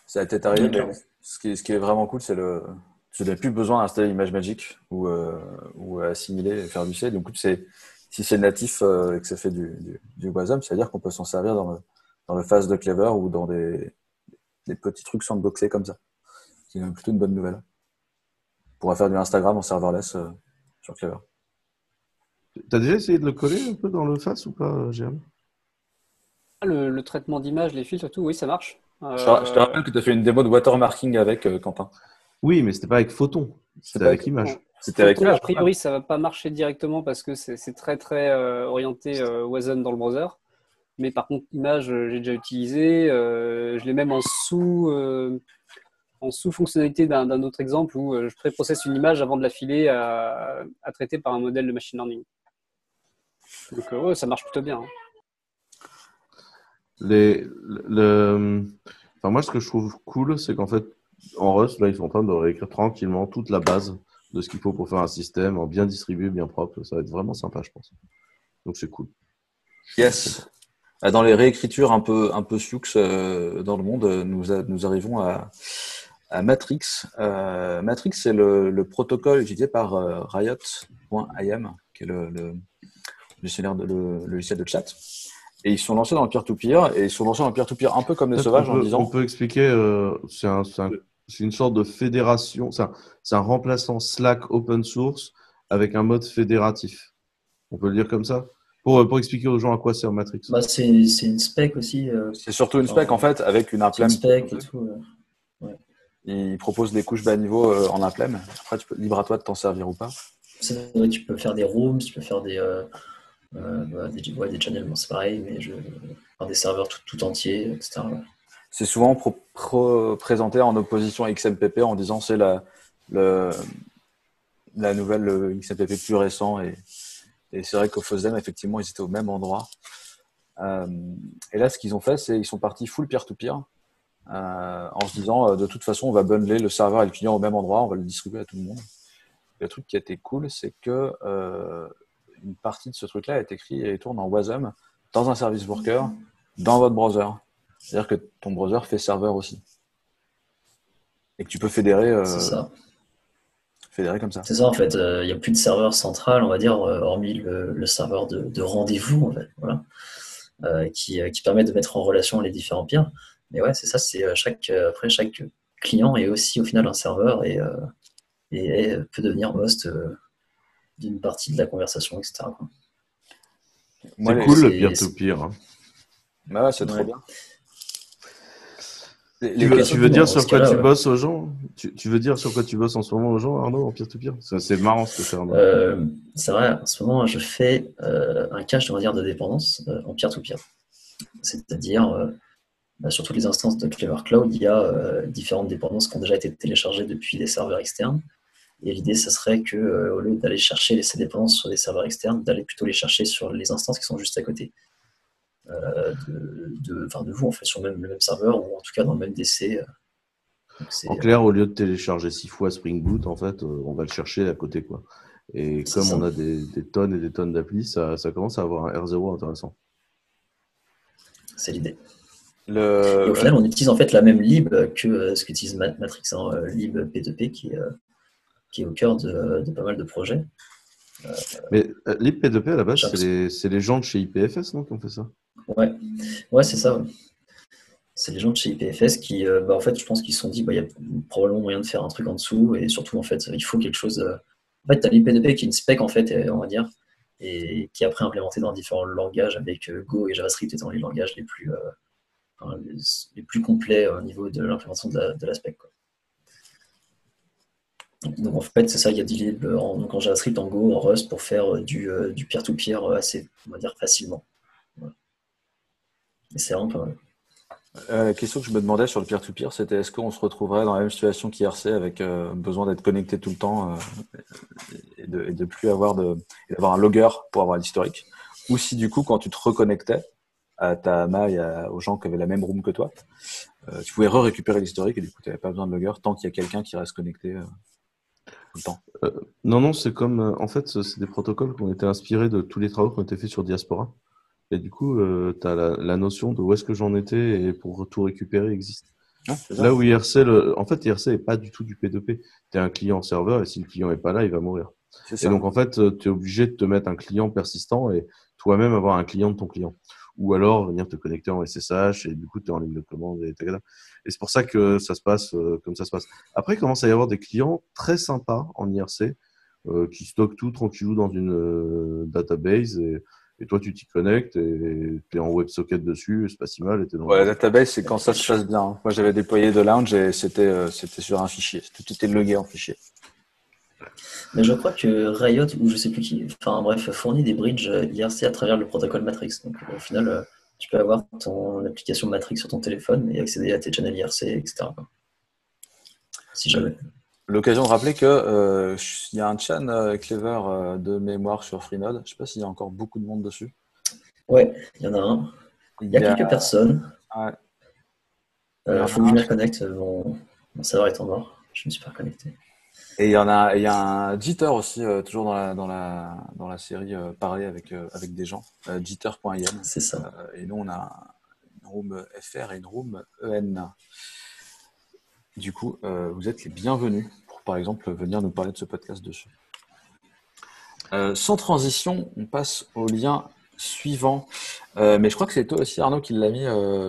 Speaker 1: ça a été arrivé, mais
Speaker 3: Clairement.
Speaker 1: ce qui est vraiment cool, tu n'as plus besoin d'installer ImageMagick ou assimiler et faire du C. Donc, si c'est natif et que ça fait du Wasm, ça veut dire qu'on peut s'en servir dans le phase de Clever ou dans des petits trucs sandboxés comme ça. C'est plutôt une bonne nouvelle. On pourra faire du Instagram en serverless sur Clever.
Speaker 4: T'as déjà essayé de le coller un peu dans le face ou pas, Jérôme?
Speaker 2: Le traitement d'image, les filtres et tout, oui, ça marche.
Speaker 1: Je te rappelle que tu as fait une démo de watermarking avec Quentin.
Speaker 4: Oui, mais c'était pas avec Photon, c'était avec Image.
Speaker 1: C'était avec
Speaker 2: Photon,
Speaker 1: Image.
Speaker 2: a priori, ça va pas marcher directement parce que c'est très très orienté Wasm dans le browser. Mais par contre, Image, j'ai déjà utilisé. Je l'ai même en sous-fonctionnalité d'un autre exemple où je pré-processe une image avant de la filer à traiter par un modèle de machine learning. Donc, ouais, ça marche plutôt bien.
Speaker 4: Enfin, moi, ce que je trouve cool, c'est qu'en fait, en Rust, là, ils sont en train de réécrire tranquillement toute la base de ce qu'il faut pour faire un système bien distribué, bien propre. Ça va être vraiment sympa, je pense. Donc c'est cool.
Speaker 1: Yes. Dans les réécritures un peu Sioux dans le monde, nous arrivons à Matrix. Matrix, c'est le protocole utilisé par Riot.im, qui est le logiciel de chat. Et ils sont lancés dans le peer-to-peer, et ils sont lancés dans le peer-to-peer un peu comme les sauvages en disant...
Speaker 4: On peut expliquer, c'est une sorte de fédération, c'est un remplaçant Slack open source avec un mode fédératif. On peut le dire comme ça pour expliquer aux gens à quoi sert Matrix.
Speaker 3: Bah, c'est une spec aussi.
Speaker 1: C'est surtout une spec en fait, avec une
Speaker 3: C'est une
Speaker 1: implem.
Speaker 3: spec et tout.
Speaker 1: Ils proposent des couches bas niveau en implem. Après, libre à toi de t'en servir ou pas.
Speaker 3: C'est vrai, tu peux faire des rooms, tu peux faire des channels, bon, c'est pareil, mais des serveurs tout entiers, etc.
Speaker 1: C'est souvent présenté en opposition à XMPP en disant c'est la nouvelle XMPP plus récent. Et c'est vrai qu'au FOSDEM, effectivement, ils étaient au même endroit. Et là, ce qu'ils ont fait, c'est qu'ils sont partis full peer-to-peer en se disant de toute façon, on va bundler le serveur et le client au même endroit, on va le distribuer à tout le monde. Et le truc qui a été cool, c'est que une partie de ce truc-là est écrit et tourne en WASM dans un service worker dans votre browser. C'est-à-dire que ton browser fait serveur aussi. Et que tu peux fédérer,
Speaker 3: C'est ça.
Speaker 1: Fédérer comme ça.
Speaker 3: C'est ça, en fait. Il n'y a plus de serveur central, on va dire, hormis le serveur de rendez-vous, en fait, voilà, qui permet de mettre en relation les différents peers. Mais ouais, c'est ça, c'est après, chaque client est aussi au final un serveur et peut devenir host d'une partie de la conversation, etc. quoi.
Speaker 4: C'est cool le peer-to-peer. Hein.
Speaker 1: Bah ouais, c'est trop bien.
Speaker 4: Tu veux dire sur quoi tu bosses aux gens? Tu veux dire sur quoi tu bosses en ce moment aux gens, Arnaud, en peer-to-peer? C'est marrant ce que tu fais, Arnaud.
Speaker 3: C'est vrai, en ce moment, je fais un cache, on va dire, de dépendance en peer-to-peer. C'est-à-dire, sur toutes les instances de Clever Cloud, il y a différentes dépendances qui ont déjà été téléchargées depuis des serveurs externes. Et l'idée, ça serait que, au lieu d'aller chercher ces dépendances sur des serveurs externes, d'aller plutôt les chercher sur les instances qui sont juste à côté. De vous, en fait, sur le même serveur, ou en tout cas dans le même DC.
Speaker 4: En clair, au lieu de télécharger 6 fois Spring Boot, en fait, on va le chercher à côté, quoi. Et comme on a des tonnes et des tonnes d'applis, ça commence à avoir un R0 intéressant.
Speaker 3: C'est l'idée. Et au final, on utilise en fait la même lib que ce qu'utilise Matrix, lib P2P qui est au cœur de pas mal de projets.
Speaker 4: Mais lib P2P à la base, c'est les gens de chez IPFS, non, qui ont fait ça?
Speaker 3: Ouais, c'est ça. Ouais. C'est les gens de chez IPFS qui, en fait, je pense qu'ils se sont dit, il y a probablement moyen de faire un truc en dessous, et surtout, en fait, il faut quelque chose. En fait, tu as l'IP2P qui est une spec, en fait, on va dire, et qui est après implémentée dans différents langages, avec Go et JavaScript étant les langages les plus complets au niveau de l'implémentation de la spec. Quoi. Donc, en fait, c'est ça, il y a des libs en JavaScript, en Go, en Rust, pour faire du peer-to-peer assez, on va dire, facilement. Voilà. Et c'est vraiment pas mal.
Speaker 1: La question que je me demandais sur le peer-to-peer, c'était est-ce qu'on se retrouverait dans la même situation qu'IRC avec besoin d'être connecté tout le temps et de plus avoir d'avoir un logger pour avoir l'historique, ou si du coup quand tu te reconnectais à ta AMA et aux gens qui avaient la même room que toi, tu pouvais récupérer l'historique et du coup tu n'avais pas besoin de logger tant qu'il y a quelqu'un qui reste connecté tout le temps.
Speaker 4: Non, c'est comme en fait c'est des protocoles qui ont été inspirés de tous les travaux qui ont été faits sur Diaspora. Et du coup, tu as la notion de où est-ce que j'en étais et pour tout récupérer existe. Là où IRC, en fait, IRC n'est pas du tout du P2P. Tu es un client serveur et si le client n'est pas là, il va mourir. Et donc, en fait, tu es obligé de te mettre un client persistant et toi-même avoir un client de ton client. Ou alors venir te connecter en SSH et du coup, tu es en ligne de commande. Et c'est pour ça que ça se passe comme ça se passe. Après, il commence à y avoir des clients très sympas en IRC qui stockent tout tranquillou dans une database et toi, tu t'y connectes et tu es en WebSocket dessus, c'est pas si mal.
Speaker 1: Ouais, la database, c'est quand ça se passe bien. Moi, j'avais déployé de Lounge et c'était sur un fichier. Tout était logué en fichier.
Speaker 3: Mais je crois que Riot, ou je sais plus qui, fournit des bridges IRC à travers le protocole Matrix. Donc, au final, tu peux avoir ton application Matrix sur ton téléphone et accéder à tes channels IRC, etc. Si jamais.
Speaker 1: L'occasion de rappeler que il y a un channel Clever de mémoire sur Freenode. Je sais pas s'il y a encore beaucoup de monde dessus.
Speaker 3: Ouais, il y en a un. Il y a quelques personnes.
Speaker 1: Ouais.
Speaker 3: Faut que je me reconnecte. Mon serveur est en mort. Je me suis pas reconnecté.
Speaker 1: Et il y a un Jitter aussi, toujours dans la série parler avec des gens, jitter.in.
Speaker 3: C'est ça.
Speaker 1: Et nous, on a une room FR et une room EN. Du coup, vous êtes les bienvenus pour, par exemple, venir nous parler de ce podcast dessus. Sans transition, on passe au lien suivant. Mais je crois que c'est toi aussi, Arnaud, qui l'a mis,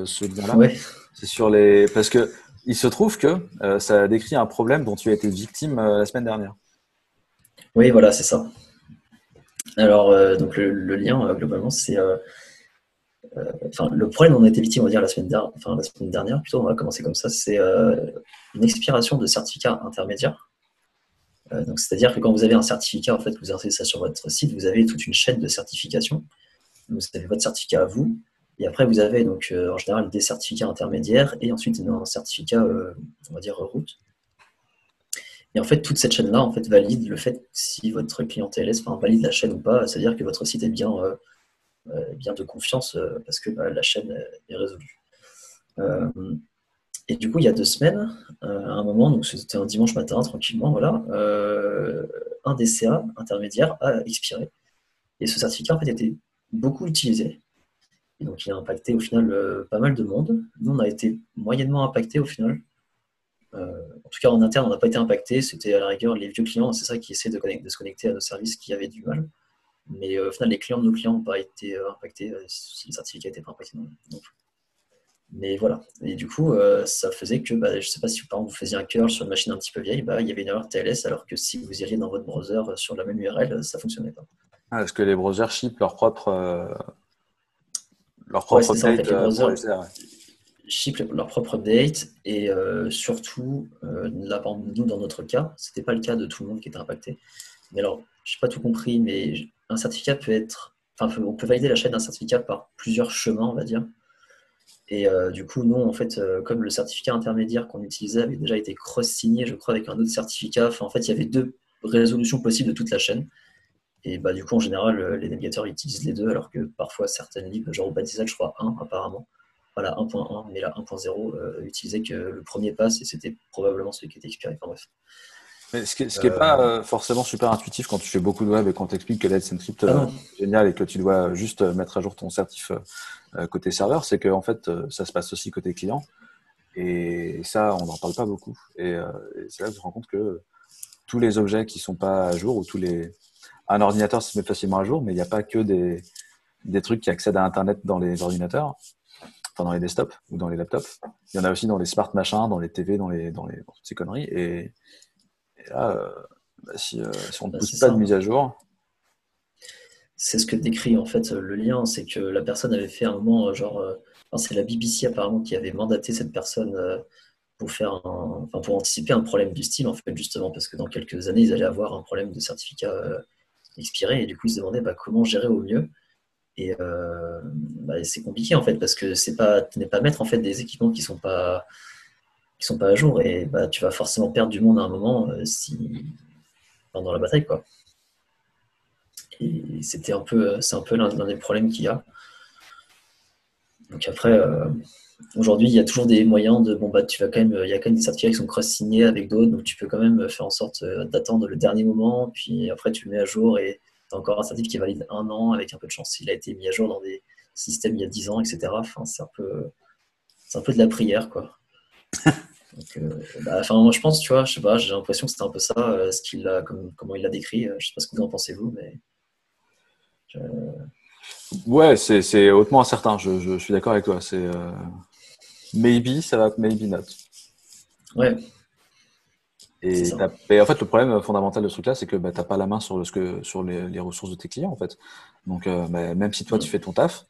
Speaker 1: ce lien-là.
Speaker 3: Ouais.
Speaker 1: C'est sur parce que il se trouve que ça décrit un problème dont tu as été victime la semaine dernière.
Speaker 3: Oui, voilà, c'est ça. Alors, donc le lien, globalement, c'est... le problème dont on a été victime, on va dire, la semaine dernière, plutôt, on va commencer comme ça, c'est une expiration de certificat intermédiaire. Donc, c'est-à-dire que quand vous avez un certificat, en fait, vous inscrivez ça sur votre site, vous avez toute une chaîne de certification. Vous avez votre certificat à vous, et après, vous avez donc en général des certificats intermédiaires, et ensuite un certificat, on va dire, route. Et en fait, toute cette chaîne-là, en fait, valide le fait si votre client TLS valide la chaîne ou pas, c'est-à-dire que votre site est bien de confiance parce que la chaîne est résolue. Et du coup, il y a 2 semaines, à un moment, donc c'était un dimanche matin, tranquillement, voilà, un DCA intermédiaire a expiré. Et ce certificat, en fait, était beaucoup utilisé. Et donc, il a impacté au final pas mal de monde. Nous, on a été moyennement impacté au final. En tout cas, en interne, on n'a pas été impacté. C'était à la rigueur les vieux clients, c'est ça qui essaient de se connecter à nos services qui avaient du mal. Mais au final, les clients de nos clients n'ont pas été impactés si le certificat n'était pas impacté non plus. Mais voilà. Et du coup, ça faisait que, je ne sais pas si par exemple vous faisiez un curl sur une machine un petit peu vieille, il y avait une erreur TLS, alors que si vous iriez dans votre browser sur la même URL, ça ne fonctionnait pas.
Speaker 1: Est-ce que les browsers ship leur propre
Speaker 3: Ouais, c'est ça, en fait,
Speaker 1: update
Speaker 3: les
Speaker 1: pour
Speaker 3: browsers
Speaker 1: les CR?
Speaker 3: ship leur propre update et surtout, là, par exemple, nous, dans notre cas, ce n'était pas le cas de tout le monde qui était impacté. Mais alors, je n'ai pas tout compris, mais un certificat peut être... on peut valider la chaîne d'un certificat par plusieurs chemins, on va dire. Et du coup, nous, en fait, comme le certificat intermédiaire qu'on utilisait avait déjà été cross-signé, je crois, avec un autre certificat, en fait, il y avait 2 résolutions possibles de toute la chaîne. Et du coup, en général, les navigateurs utilisent les 2, alors que parfois, certaines libs, genre Baptiste, je crois 1 apparemment, voilà, 1.1, mais la 1.0 utilisait que le premier pass, et c'était probablement celui qui était expiré. Enfin bref.
Speaker 1: Mais ce qui est pas forcément super intuitif quand tu fais beaucoup de web et qu'on t'explique que Let's Encrypt est génial et que tu dois juste mettre à jour ton certif côté serveur, c'est que en fait ça se passe aussi côté client et ça on n'en parle pas beaucoup et c'est là que tu te rends compte que tous les objets qui sont pas à jour ou un ordinateur se met facilement à jour, mais il n'y a pas que des trucs qui accèdent à Internet dans les ordinateurs, enfin dans les desktops ou dans les laptops. Il y en a aussi dans les smart machins, dans les TV, dans toutes ces conneries et là, si on ne pousse pas de mise à jour.
Speaker 3: C'est ce que décrit en fait le lien, c'est que la personne avait fait un moment, c'est la BBC apparemment qui avait mandaté cette personne pour pour anticiper un problème du style, en fait, justement, parce que dans quelques années, ils allaient avoir un problème de certificat expiré, et du coup, ils se demandaient comment gérer au mieux. Et c'est compliqué en fait, parce que tu n'es pas maître en fait des équipements qui sont pas à jour, et tu vas forcément perdre du monde à un moment pendant la bataille, quoi. Et c'est un peu l'un des problèmes qu'il y a. Donc après, aujourd'hui, il y a toujours des moyens de il y a quand même des certificats qui sont cross-signés avec d'autres, donc tu peux quand même faire en sorte d'attendre le dernier moment, puis après tu le mets à jour et tu as encore un certificat qui valide 1 an avec un peu de chance. Il a été mis à jour dans des systèmes il y a 10 ans, etc. C'est un peu de la prière, quoi. Donc, moi, je pense, tu vois, je sais pas, j'ai l'impression que c'était un peu ça, comment il l'a décrit. Je sais pas ce que vous en pensez, vous, mais.
Speaker 1: Ouais, c'est hautement incertain. Je suis d'accord avec toi. C'est maybe, ça va, maybe not.
Speaker 3: Ouais.
Speaker 1: Et en fait, le problème fondamental de ce truc-là, c'est que t'as pas la main sur les ressources de tes clients, en fait. Donc, même si toi tu fais ton taf,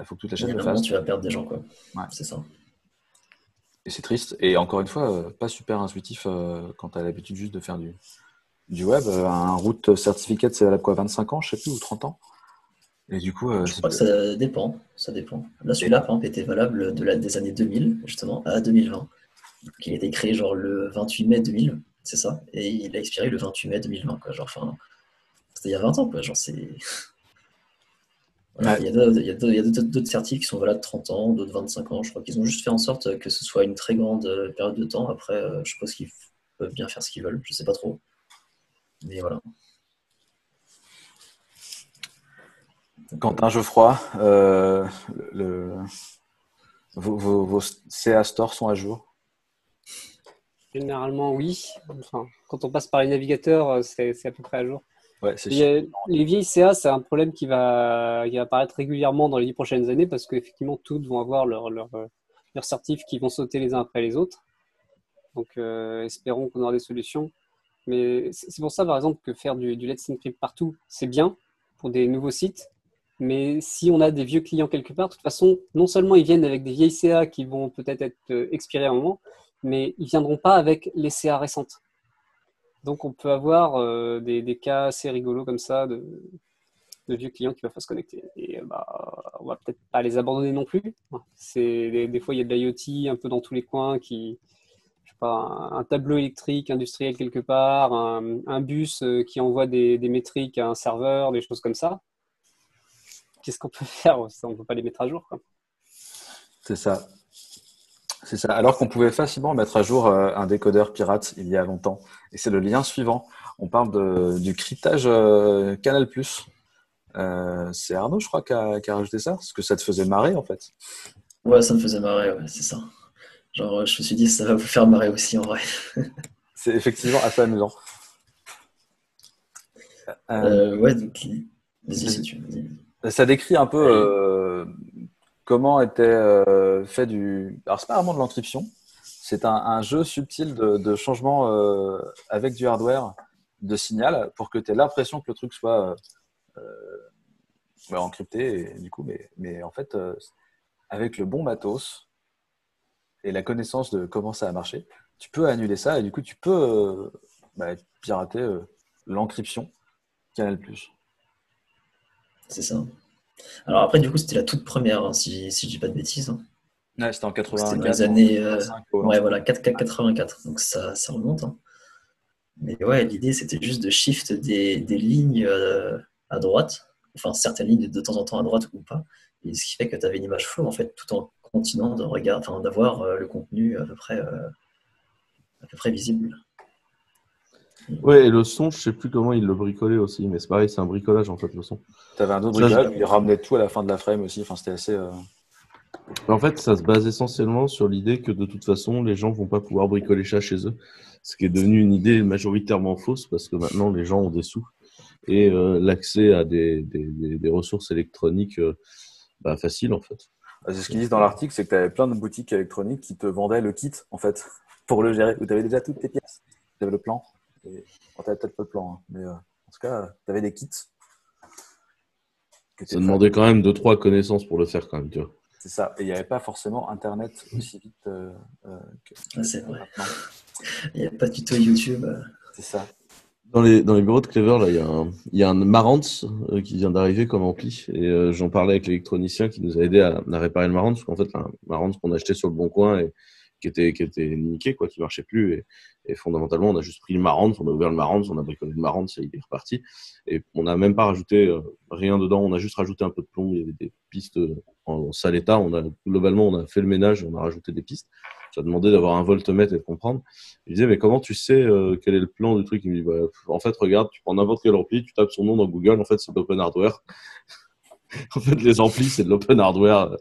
Speaker 1: faut que toute la chaîne le fasse.
Speaker 3: Tu vas perdre des gens, quoi.
Speaker 1: Ouais.
Speaker 3: C'est ça.
Speaker 1: Et c'est triste. Et encore une fois, pas super intuitif quand tu as l'habitude juste de faire du web. Un root certificate, c'est valable quoi, 25 ans, je sais plus, ou 30 ans. Et du coup,
Speaker 3: je crois que ça dépend. Là, celui-là, par exemple, était valable des années 2000, justement, à 2020. Donc, il a été créé genre le 28 mai 2000, c'est ça. Et il a expiré le 28 mai 2020, quoi. C'était il y a 20 ans, quoi. Voilà. Ouais. Il y a d'autres certifs qui sont valables 30 ans, d'autres 25 ans. Je crois qu'ils ont juste fait en sorte que ce soit une très grande période de temps. Après, je suppose qu'ils peuvent bien faire ce qu'ils veulent, je sais pas trop. Mais voilà.
Speaker 1: Quentin Geoffroy, le, vos CA Store sont à jour?
Speaker 2: Généralement, oui. Enfin, quand on passe par les navigateurs, c'est à peu près à jour.
Speaker 1: Ouais, c'est
Speaker 2: Les vieilles CA, c'est un problème qui va apparaître régulièrement dans les 10 prochaines années parce qu'effectivement, toutes vont avoir leurs certifs qui vont sauter les uns après les autres. Donc, espérons qu'on aura des solutions. Mais c'est pour ça, par exemple, que faire du Let's Encrypt partout, c'est bien pour des nouveaux sites. Mais si on a des vieux clients quelque part, de toute façon, non seulement ils viennent avec des vieilles CA qui vont peut-être être expirées à un moment, mais ils ne viendront pas avec les CA récentes. Donc, on peut avoir des cas assez rigolos comme ça de vieux clients qui ne peuvent pas se connecter. Et on va peut-être pas les abandonner non plus. Des fois, il y a de l'IoT un peu dans tous les coins je sais pas, un tableau électrique industriel quelque part, un bus qui envoie des métriques à un serveur, des choses comme ça. Qu'est-ce qu'on peut faire? On ne peut pas les mettre à jour, quoi.
Speaker 1: C'est ça. C'est ça. Alors qu'on pouvait facilement mettre à jour un décodeur pirate il y a longtemps. Et c'est le lien suivant. On parle du cryptage Canal+. C'est Arnaud, je crois, qui a rajouté ça, parce que ça te faisait marrer, en fait.
Speaker 3: Ouais, ça me faisait marrer, ouais, c'est ça. Genre, je me suis dit, ça va vous faire marrer aussi, en vrai.
Speaker 1: C'est effectivement assez amusant.
Speaker 3: Ouais, donc, vas-y si tu veux.
Speaker 1: Ça décrit un peu comment était fait Alors, c'est pas vraiment de l'encryption. C'est un jeu subtil de changement avec du hardware de signal pour que tu aies l'impression que le truc soit encrypté. Et, du coup, mais en fait, avec le bon matos et la connaissance de comment ça a marché, tu peux annuler ça et du coup, tu peux pirater l'encryption Canal+.
Speaker 3: C'est ça. Alors après, du coup, c'était la toute première, hein, si je dis pas de bêtises, hein.
Speaker 1: Ouais, c'était en
Speaker 3: C'était
Speaker 1: 84.
Speaker 3: dans les années
Speaker 1: 85,
Speaker 3: ouais, voilà, 84. Donc ça remonte, hein. Mais ouais, l'idée, c'était juste de shift des lignes à droite, enfin certaines lignes de temps en temps à droite ou pas. Et ce qui fait que tu avais une image flow, en fait, tout en continuant d'avoir le contenu à peu près visible.
Speaker 4: Ouais, et le son, je sais plus comment il le bricolait aussi, mais c'est pareil, c'est un bricolage en fait, le son.
Speaker 1: T'avais un autre
Speaker 4: Ça,
Speaker 1: bricolage, il ramenait tout à la fin de la frame aussi. Enfin, c'était assez.
Speaker 4: En fait, ça se base essentiellement sur l'idée que de toute façon, les gens vont pas pouvoir bricoler ça chez eux. Ce qui est devenu une idée majoritairement fausse parce que maintenant, les gens ont des sous et l'accès à des ressources électroniques facile en fait.
Speaker 1: C'est ce qu'ils disent dans l'article, c'est que tu avais plein de boutiques électroniques qui te vendaient le kit, en fait, pour le gérer, où tu avais déjà toutes tes pièces. Tu avais le plan. Et... Bon, tu n'avais peut-être pas le plan, hein, mais en tout cas, tu avais des kits.
Speaker 4: Ça demandait quand même 2-3 connaissances pour le faire quand même, tu vois.
Speaker 1: C'est ça. Et il n'y avait pas forcément Internet aussi vite que
Speaker 3: c'est vrai.
Speaker 1: maintenant.
Speaker 3: Il n'y a pas de tuto YouTube.
Speaker 1: C'est ça.
Speaker 4: Dans les bureaux de Clever, là, il y a un Marantz qui vient d'arriver comme ampli. Et j'en parlais avec l'électronicien qui nous a aidé à réparer le Marantz. Parce qu'en fait, un Marantz qu'on achetait sur le Bon Coin et qui était niqué, quoi, qui marchait plus. Et fondamentalement, on a juste pris le Marantz, on a ouvert le Marantz, on a bricolé le Marantz et il est reparti. Et on n'a même pas rajouté rien dedans. On a juste rajouté un peu de plomb. Il y avait des pistes en sale état. Globalement, on a fait le ménage et on a rajouté des pistes. Ça demandé d'avoir un voltmètre et de comprendre. Il disait, mais comment tu sais quel est le plan du truc? Il me dit, en fait, regarde, tu prends n'importe quel ampli, tu tapes son nom dans Google, en fait, c'est de l'open hardware. En fait, les amplis, c'est de l'open hardware.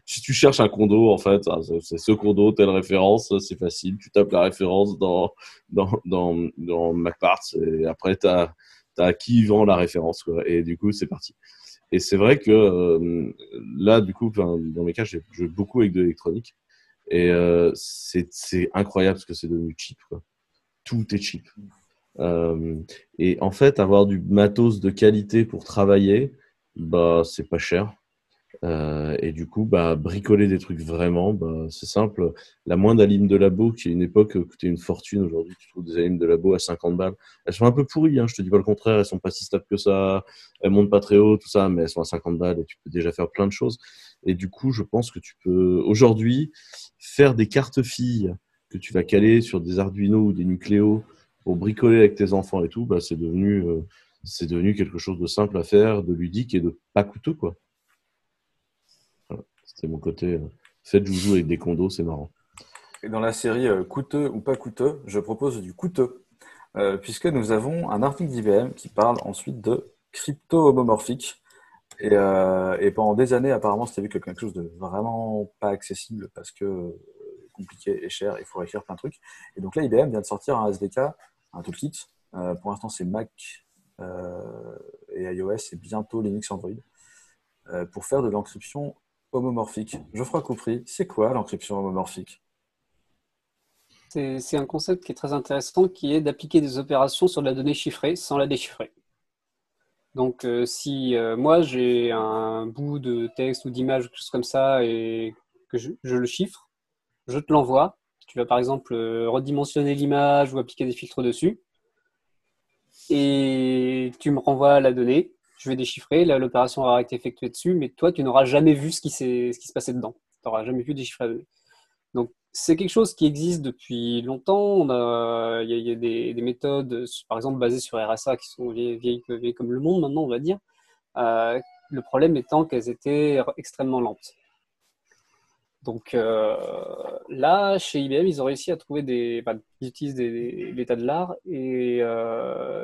Speaker 4: Si tu cherches un condo, en fait, c'est ce condo, telle référence, c'est facile. Tu tapes la référence dans MacParts et après, t'as qui vend la référence, quoi. Et du coup, c'est parti. Et c'est vrai que là, du coup, dans mes cas, j'ai joué beaucoup avec de l'électronique. Et c'est incroyable ce que c'est devenu cheap, quoi. Tout est cheap. Et en fait, avoir du matos de qualité pour travailler, c'est pas cher. Et du coup, bricoler des trucs vraiment, c'est simple. La moindre alim de labo, qui à une époque coûtait une fortune, aujourd'hui, tu trouves des alimes de labo à 50 balles. Elles sont un peu pourries, hein, je te dis pas le contraire, elles sont pas si stables que ça, elles montent pas très haut, tout ça, mais elles sont à 50 balles et tu peux déjà faire plein de choses. Et du coup, je pense que tu peux, aujourd'hui, faire des cartes filles que tu vas caler sur des Arduino ou des Nucléo pour bricoler avec tes enfants et tout, c'est devenu quelque chose de simple à faire, de ludique et de pas coûteux, quoi. Voilà. C'était mon côté. Faites joujou avec des condos, c'est marrant.
Speaker 1: Et dans la série coûteux ou pas coûteux, je propose du coûteux, puisque nous avons un article d'IBM qui parle ensuite de crypto-homomorphique. Et pendant des années, apparemment, c'était vu comme quelque chose de vraiment pas accessible parce que compliqué et cher, il faut écrire plein de trucs. Et donc là, IBM vient de sortir un SDK, un toolkit. Pour l'instant, c'est Mac et iOS et bientôt Linux et Android pour faire de l'encryption homomorphique. Geoffroy Coupry, c'est quoi l'encryption homomorphique?
Speaker 2: C'est un concept qui est très intéressant, qui est d'appliquer des opérations sur de la donnée chiffrée sans la déchiffrer. Donc, si moi j'ai un bout de texte ou d'image ou quelque chose comme ça et que je le chiffre, je te l'envoie. Tu vas par exemple redimensionner l'image ou appliquer des filtres dessus. Et tu me renvoies la donnée. Je vais déchiffrer. Là, l'opération aura été effectuée dessus, mais toi, tu n'auras jamais vu ce qui se passait dedans. Tu n'auras jamais vu déchiffrer la donnée. Donc, c'est quelque chose qui existe depuis longtemps. Il y a des méthodes, par exemple, basées sur RSA, qui sont vieilles comme le monde maintenant, on va dire. Le problème étant qu'elles étaient extrêmement lentes. Donc là, chez IBM, ils ont réussi à trouver ils utilisent l'état de l'art et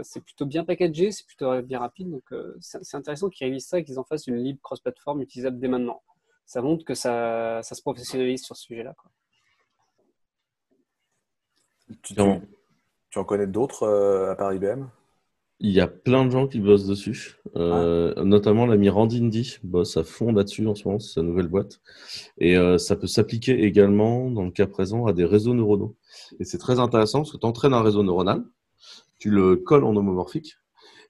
Speaker 2: c'est plutôt bien packagé, c'est plutôt bien rapide. Donc c'est intéressant qu'ils réalisent ça et qu'ils en fassent une libre cross-platform utilisable dès maintenant. Ça montre que ça se professionnalise sur ce sujet-là, quoi.
Speaker 1: Tu en connais d'autres à part IBM?
Speaker 4: Il y a plein de gens qui bossent dessus, notamment l'ami Randindy bosse à fond là-dessus en ce moment, c'est sa nouvelle boîte. Et ça peut s'appliquer également, dans le cas présent, à des réseaux neuronaux. Et c'est très intéressant parce que tu entraînes un réseau neuronal, tu le colles en homomorphique,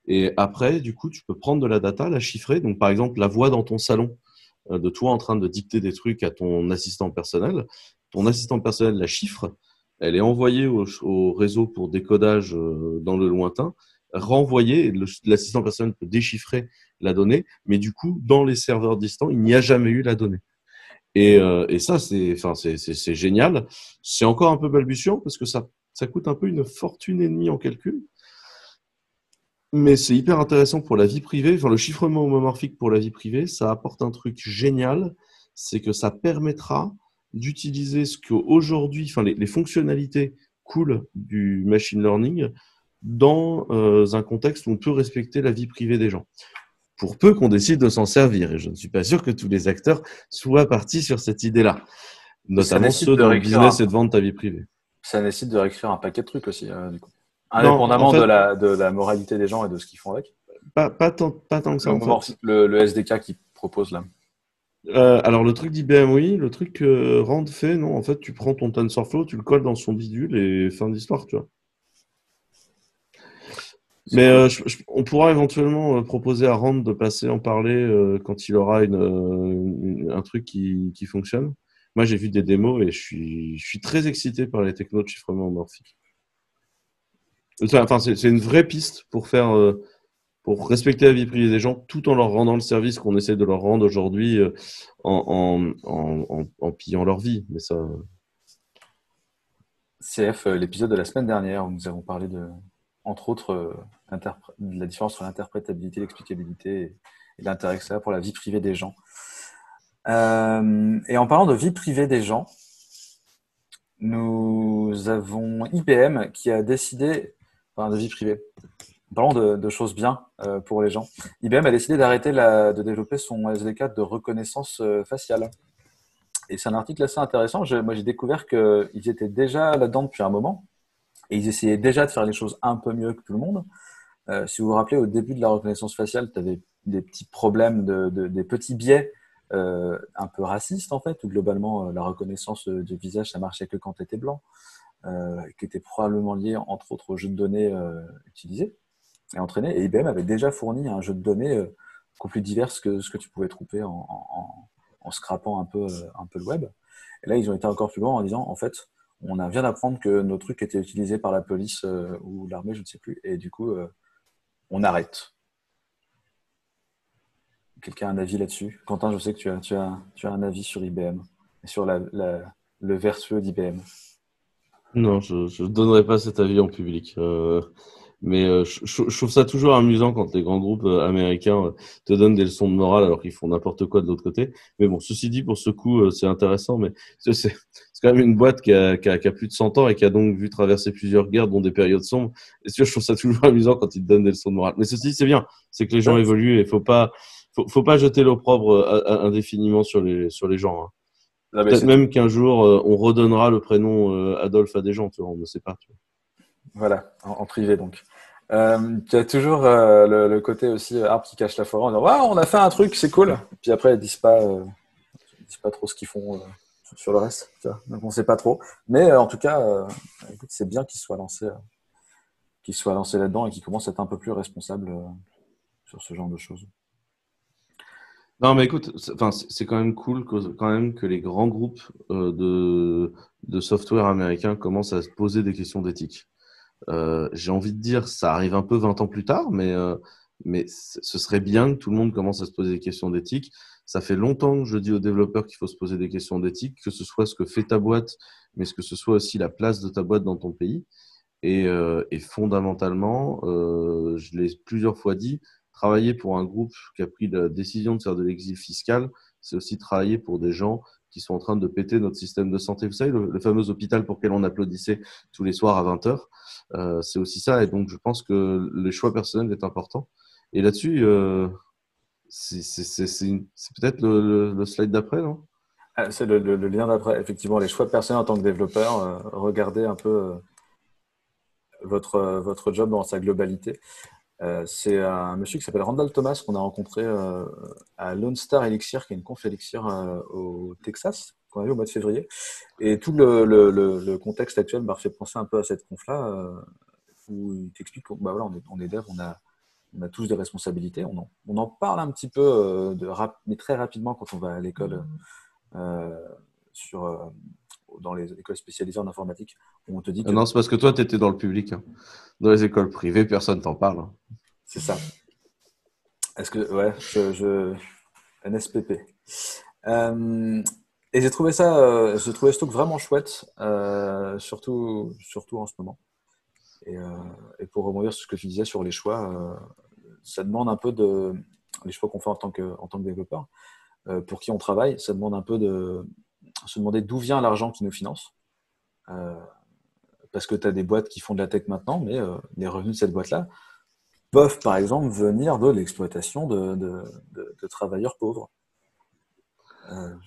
Speaker 4: et après, du coup, tu peux prendre de la data, la chiffrer. Donc, par exemple, la voix dans ton salon de toi en train de dicter des trucs à ton assistant personnel. Ton assistant personnel la chiffre, elle est envoyée au réseau pour décodage dans le lointain, renvoyée, et l'assistant personnel peut déchiffrer la donnée, mais du coup, dans les serveurs distants, il n'y a jamais eu la donnée. Et ça, c'est génial. C'est encore un peu balbutiant parce que ça coûte un peu une fortune et demie en calcul. Mais c'est hyper intéressant pour la vie privée. Enfin, le chiffrement homomorphique pour la vie privée, ça apporte un truc génial. C'est que ça permettra d'utiliser ce qu'aujourd'hui, enfin, les fonctionnalités cool du machine learning dans un contexte où on peut respecter la vie privée des gens. Pour peu qu'on décide de s'en servir. Et je ne suis pas sûr que tous les acteurs soient partis sur cette idée-là. Notamment ceux dont le business est de vendre ta vie privée.
Speaker 1: Ça nécite de réécrire un paquet de trucs aussi, du coup. Indépendamment de la moralité des gens et de ce qu'ils font avec.
Speaker 4: Pas tant que ça, en fait.
Speaker 1: Le SDK qu'ils proposent là.
Speaker 4: Alors, le truc d'IBM, oui. Le truc que Rand fait, non. En fait, tu prends ton TensorFlow, tu le colles dans son bidule et fin d'histoire, tu vois. Mais on pourra éventuellement proposer à Rand de passer en parler quand il aura un truc qui fonctionne. Moi, j'ai vu des démos et je suis très excité par les technos de chiffrement homomorphique. Enfin, c'est une vraie piste pour respecter la vie privée des gens tout en leur rendant le service qu'on essaie de leur rendre aujourd'hui en pillant leur vie. Mais ça.
Speaker 1: CF, l'épisode de la semaine dernière où nous avons parlé entre autres, de la différence entre l'interprétabilité, l'explicabilité et l'intérêt que ça a pour la vie privée des gens. Et en parlant de vie privée des gens, nous avons IBM qui a décidé, de vie privée, en parlant de choses bien pour les gens, IBM a décidé d'arrêter de développer son SDK de reconnaissance faciale. Et c'est un article assez intéressant. Moi, j'ai découvert qu'ils étaient déjà là-dedans depuis un moment. Et ils essayaient déjà de faire les choses un peu mieux que tout le monde. Si vous vous rappelez, au début de la reconnaissance faciale, tu avais des petits problèmes, des petits biais un peu racistes, en fait, où globalement, la reconnaissance du visage, ça marchait que quand tu étais blanc, qui était probablement lié, entre autres, au jeu de données utilisé et entraîné. Et IBM avait déjà fourni un jeu de données beaucoup plus divers que ce que tu pouvais trouver en scrapant un peu le web. Et là, ils ont été encore plus loin en disant, en fait, on vient d'apprendre que nos trucs étaient utilisés par la police ou l'armée, je ne sais plus, et du coup, on arrête. Quelqu'un a un avis là-dessus? Quentin, je sais que tu as un avis sur IBM et sur le vertueux d'IBM.
Speaker 4: Non, je ne donnerai pas cet avis en public. Mais je trouve ça toujours amusant quand les grands groupes américains te donnent des leçons de morale alors qu'ils font n'importe quoi de l'autre côté. Mais bon, ceci dit, pour ce coup, c'est intéressant. Mais c'est quand même une boîte qui a plus de 100 ans et qui a donc vu traverser plusieurs guerres, dont des périodes sombres. Et sûr, je trouve ça toujours amusant quand ils te donnent des leçons de morale. Mais ceci, c'est bien. C'est que les gens évoluent et faut pas jeter l'opprobre indéfiniment sur les gens. Hein.
Speaker 1: Ah, mais
Speaker 4: Peut-être même qu'un jour, on redonnera le prénom Adolphe à des gens, tu vois, on ne sait pas. Tu vois.
Speaker 1: Voilà, en privé donc. Tu as toujours le côté aussi arbre qui cache la forêt en disant ouais, on a fait un truc, c'est cool. Puis après, ils disent pas trop ce qu'ils font sur le reste. Tu vois. Donc on sait pas trop. Mais en tout cas, écoute, c'est bien qu'ils soient lancés là-dedans et qu'ils commencent à être un peu plus responsables sur ce genre de choses.
Speaker 4: Non, mais écoute, c'est quand même cool que les grands groupes de software américains commencent à se poser des questions d'éthique. J'ai envie de dire, ça arrive un peu 20 ans plus tard, mais ce serait bien que tout le monde commence à se poser des questions d'éthique. Ça fait longtemps que je dis aux développeurs qu'il faut se poser des questions d'éthique, que ce soit ce que fait ta boîte, mais que ce soit aussi la place de ta boîte dans ton pays. Et fondamentalement, je l'ai plusieurs fois dit, travailler pour un groupe qui a pris la décision de faire de l'exil fiscal, c'est aussi travailler pour des gens qui sont en train de péter notre système de santé. Vous savez, le fameux hôpital pour lequel on applaudissait tous les soirs à 20h, c'est aussi ça. Et donc, je pense que le choix personnel est important. Et là-dessus, c'est peut-être le slide d'après, non?
Speaker 1: C'est le lien d'après. Effectivement, les choix personnels en tant que développeur, regardez un peu votre job dans sa globalité. C'est un monsieur qui s'appelle Randall Thomas qu'on a rencontré à Lone Star Elixir, qui est une conf Elixir au Texas, qu'on a vu au mois de février. Et tout le contexte actuel m'a fait penser un peu à cette conf-là, où il t'explique qu'on voilà, on est dev, on a tous des responsabilités. On en parle un petit peu, mais très rapidement quand on va à l'école dans les écoles spécialisées en informatique, où on te dit que…
Speaker 4: Non, c'est parce que toi, tu étais dans le public. Hein. Dans les écoles privées, personne t'en parle. Hein.
Speaker 1: C'est ça. Est-ce que… Ouais, NSPP. Et j'ai trouvé ce truc vraiment chouette, surtout en ce moment. Et pour rebondir sur ce que tu disais sur les choix, ça demande un peu les choix qu'on fait en tant que développeur, pour qui on travaille, ça demande un peu de se demander d'où vient l'argent qui nous finance. Parce que tu as des boîtes qui font de la tech maintenant, mais les revenus de cette boîte-là peuvent, par exemple, venir de l'exploitation de travailleurs pauvres.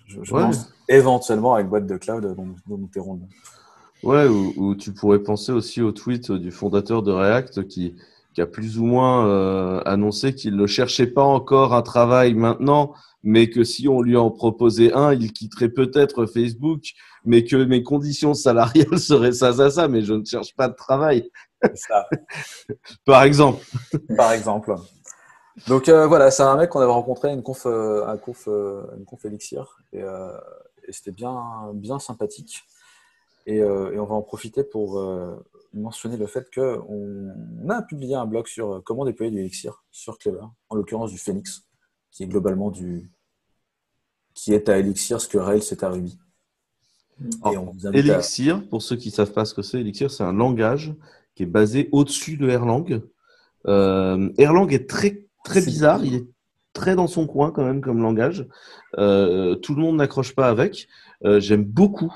Speaker 1: Je pense éventuellement à une boîte de cloud dont tu es rond.
Speaker 4: Ouais, ou tu pourrais penser aussi au tweet du fondateur de React qui a plus ou moins annoncé qu'il ne cherchait pas encore un travail maintenant, mais que si on lui en proposait un, il quitterait peut-être Facebook, mais que mes conditions salariales seraient ça, mais je ne cherche pas de travail.
Speaker 1: Ça.
Speaker 4: Par exemple.
Speaker 1: Par exemple. Donc voilà, c'est un mec qu'on avait rencontré à une conf Elixir, et c'était bien sympathique. Et on va en profiter pour mentionner le fait qu'on a publié un blog sur comment déployer du Elixir sur Clever, en l'occurrence du Phoenix, qui est globalement qui est à Elixir ce que Rails est à Ruby.
Speaker 4: Et on vous invite Elixir, pour ceux qui ne savent pas ce que c'est, Elixir, c'est un langage qui est basé au-dessus de Erlang. Erlang est très, très bizarre, il est très dans son coin quand même comme langage. Tout le monde n'accroche pas avec. J'aime beaucoup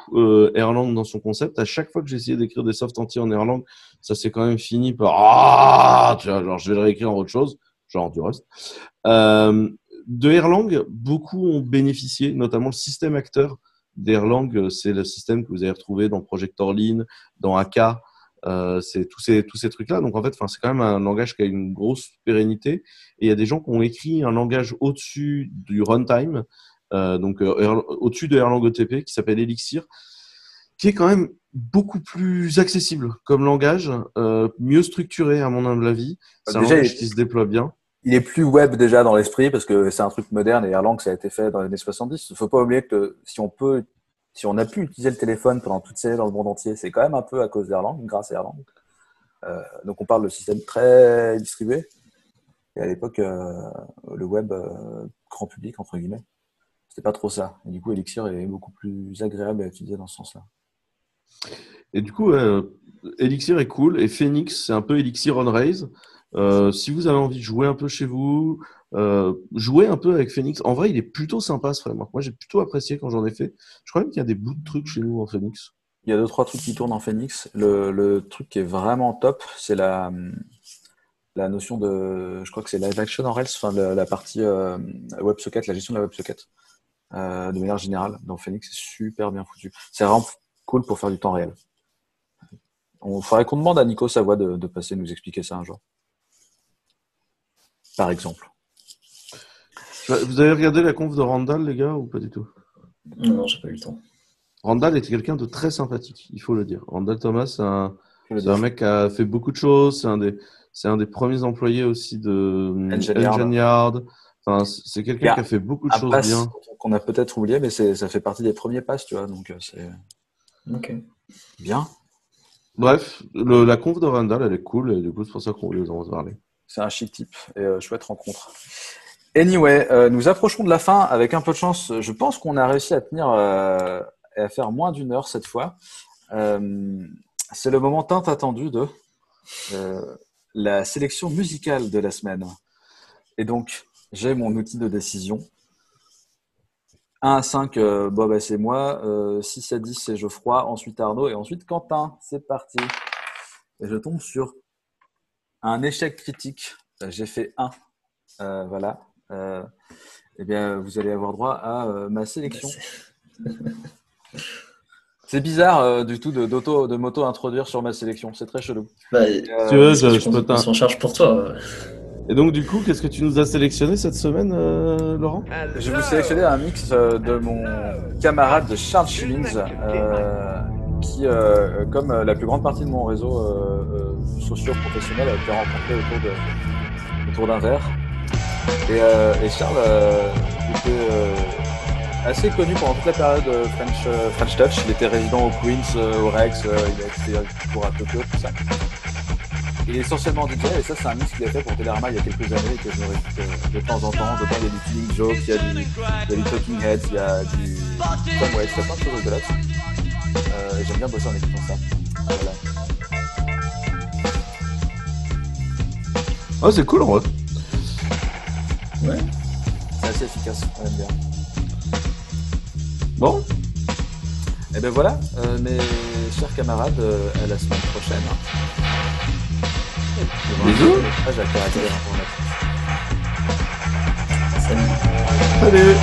Speaker 4: Erlang dans son concept. À chaque fois que j'ai essayé d'écrire des soft entiers en Erlang, ça s'est quand même fini par tu vois, genre je vais le réécrire en autre chose, genre du Rust. De Erlang, beaucoup ont bénéficié, notamment le système acteur d'Erlang. C'est le système que vous avez retrouvé dans Projector Lean, dans AK. C'est tous ces trucs-là. Donc en fait, c'est quand même un langage qui a une grosse pérennité. Et il y a des gens qui ont écrit un langage au-dessus du runtime, au-dessus de Erlang OTP, qui s'appelle Elixir, qui est quand même beaucoup plus accessible comme langage, mieux structuré à mon humble avis. C'est un langage qui se déploie bien.
Speaker 1: Il est plus web déjà dans l'esprit parce que c'est un truc moderne et Erlang ça a été fait dans les années 70. Il ne faut pas oublier que si on a pu utiliser le téléphone pendant toutes ces années dans le monde entier, c'est quand même un peu à cause d'Erlang, grâce à Erlang. Donc on parle de système très distribué. Et à l'époque, le web grand public, entre guillemets, c'était pas trop ça. Et du coup, Elixir est beaucoup plus agréable à utiliser dans ce sens-là.
Speaker 4: Et du coup, Elixir est cool. Et Phoenix, c'est un peu Elixir on Rails. Si vous avez envie de jouer un peu chez vous, jouez un peu avec Phoenix. En vrai, il est plutôt sympa ce framework. Moi, j'ai plutôt apprécié quand j'en ai fait. Je crois même qu'il y a des bouts de trucs chez nous en Phoenix.
Speaker 1: Il y a 2-3 trucs qui tournent en Phoenix. Le truc qui est vraiment top, c'est la notion de, je crois que c'est live action en Rails, enfin la partie WebSocket, la gestion de la WebSocket, de manière générale. Dans Phoenix, c'est super bien foutu. C'est vraiment cool pour faire du temps réel. Il faudrait qu'on demande à Nico Savoie de passer nous expliquer ça un jour. Par exemple.
Speaker 4: Vous avez regardé la conf de Randall, les gars, ou pas du tout?
Speaker 3: Non, j'ai pas eu le temps.
Speaker 4: Randall était quelqu'un de très sympathique, il faut le dire. Randall Thomas, c'est un mec qui a fait beaucoup de choses. C'est un des premiers employés aussi de Engine Yard. Enfin, c'est quelqu'un qui a fait beaucoup de choses bien.
Speaker 1: Qu'on a peut-être oublié, mais ça fait partie des premiers passes, tu vois. Donc c'est bien. Bref,
Speaker 4: la conf de Randall, elle est cool, et du coup, c'est pour ça qu'on voulait en parler.
Speaker 1: C'est un chic type et chouette rencontre. Anyway, nous approchons de la fin avec un peu de chance. Je pense qu'on a réussi à tenir et à faire moins d'1 heure cette fois. C'est le moment tant attendu de la sélection musicale de la semaine. Et donc, j'ai mon outil de décision. 1 à 5, c'est moi. 6 à 10, c'est Geoffroy. Ensuite Arnaud et ensuite Quentin. C'est parti. Et je tombe sur un échec critique. J'ai fait 1. Voilà. Eh bien, vous allez avoir droit à ma sélection. C'est bizarre du tout de m'auto-introduire sur ma sélection. C'est très chelou.
Speaker 3: Si tu veux, je peux t'en charge pour toi.
Speaker 4: Et donc, du coup, qu'est-ce que tu nous as sélectionné cette semaine, Laurent?
Speaker 1: Je vais vous sélectionner un mix de mon camarade de Charles Schillings, qui, comme la plus grande partie de mon réseau socio-professionnel, a été rencontré autour d'un verre. Et Charles était assez connu pendant toute la période French Touch. Il était résident au Queens, au Rex, il a été pour à Tokyo, tout ça. Il est essentiellement DJ, et ça c'est un mix qu'il a fait pour Télérama il y a quelques années et que je me réécoute de temps en temps. Dedans il y a du Killing Joke, il y a du Talking Heads, il y a du Tom Waits, il y a plein de choses rigolotes. J'aime bien bosser en écoutant ça. Voilà.
Speaker 4: Oh, c'est cool en vrai.
Speaker 3: Ouais.
Speaker 1: C'est assez efficace, on aime bien.
Speaker 4: Bon.
Speaker 1: Et ben voilà, mes chers camarades, à la semaine prochaine.
Speaker 4: Bisous.
Speaker 1: J'ai à caractère informatique.
Speaker 3: Salut.
Speaker 4: Salut.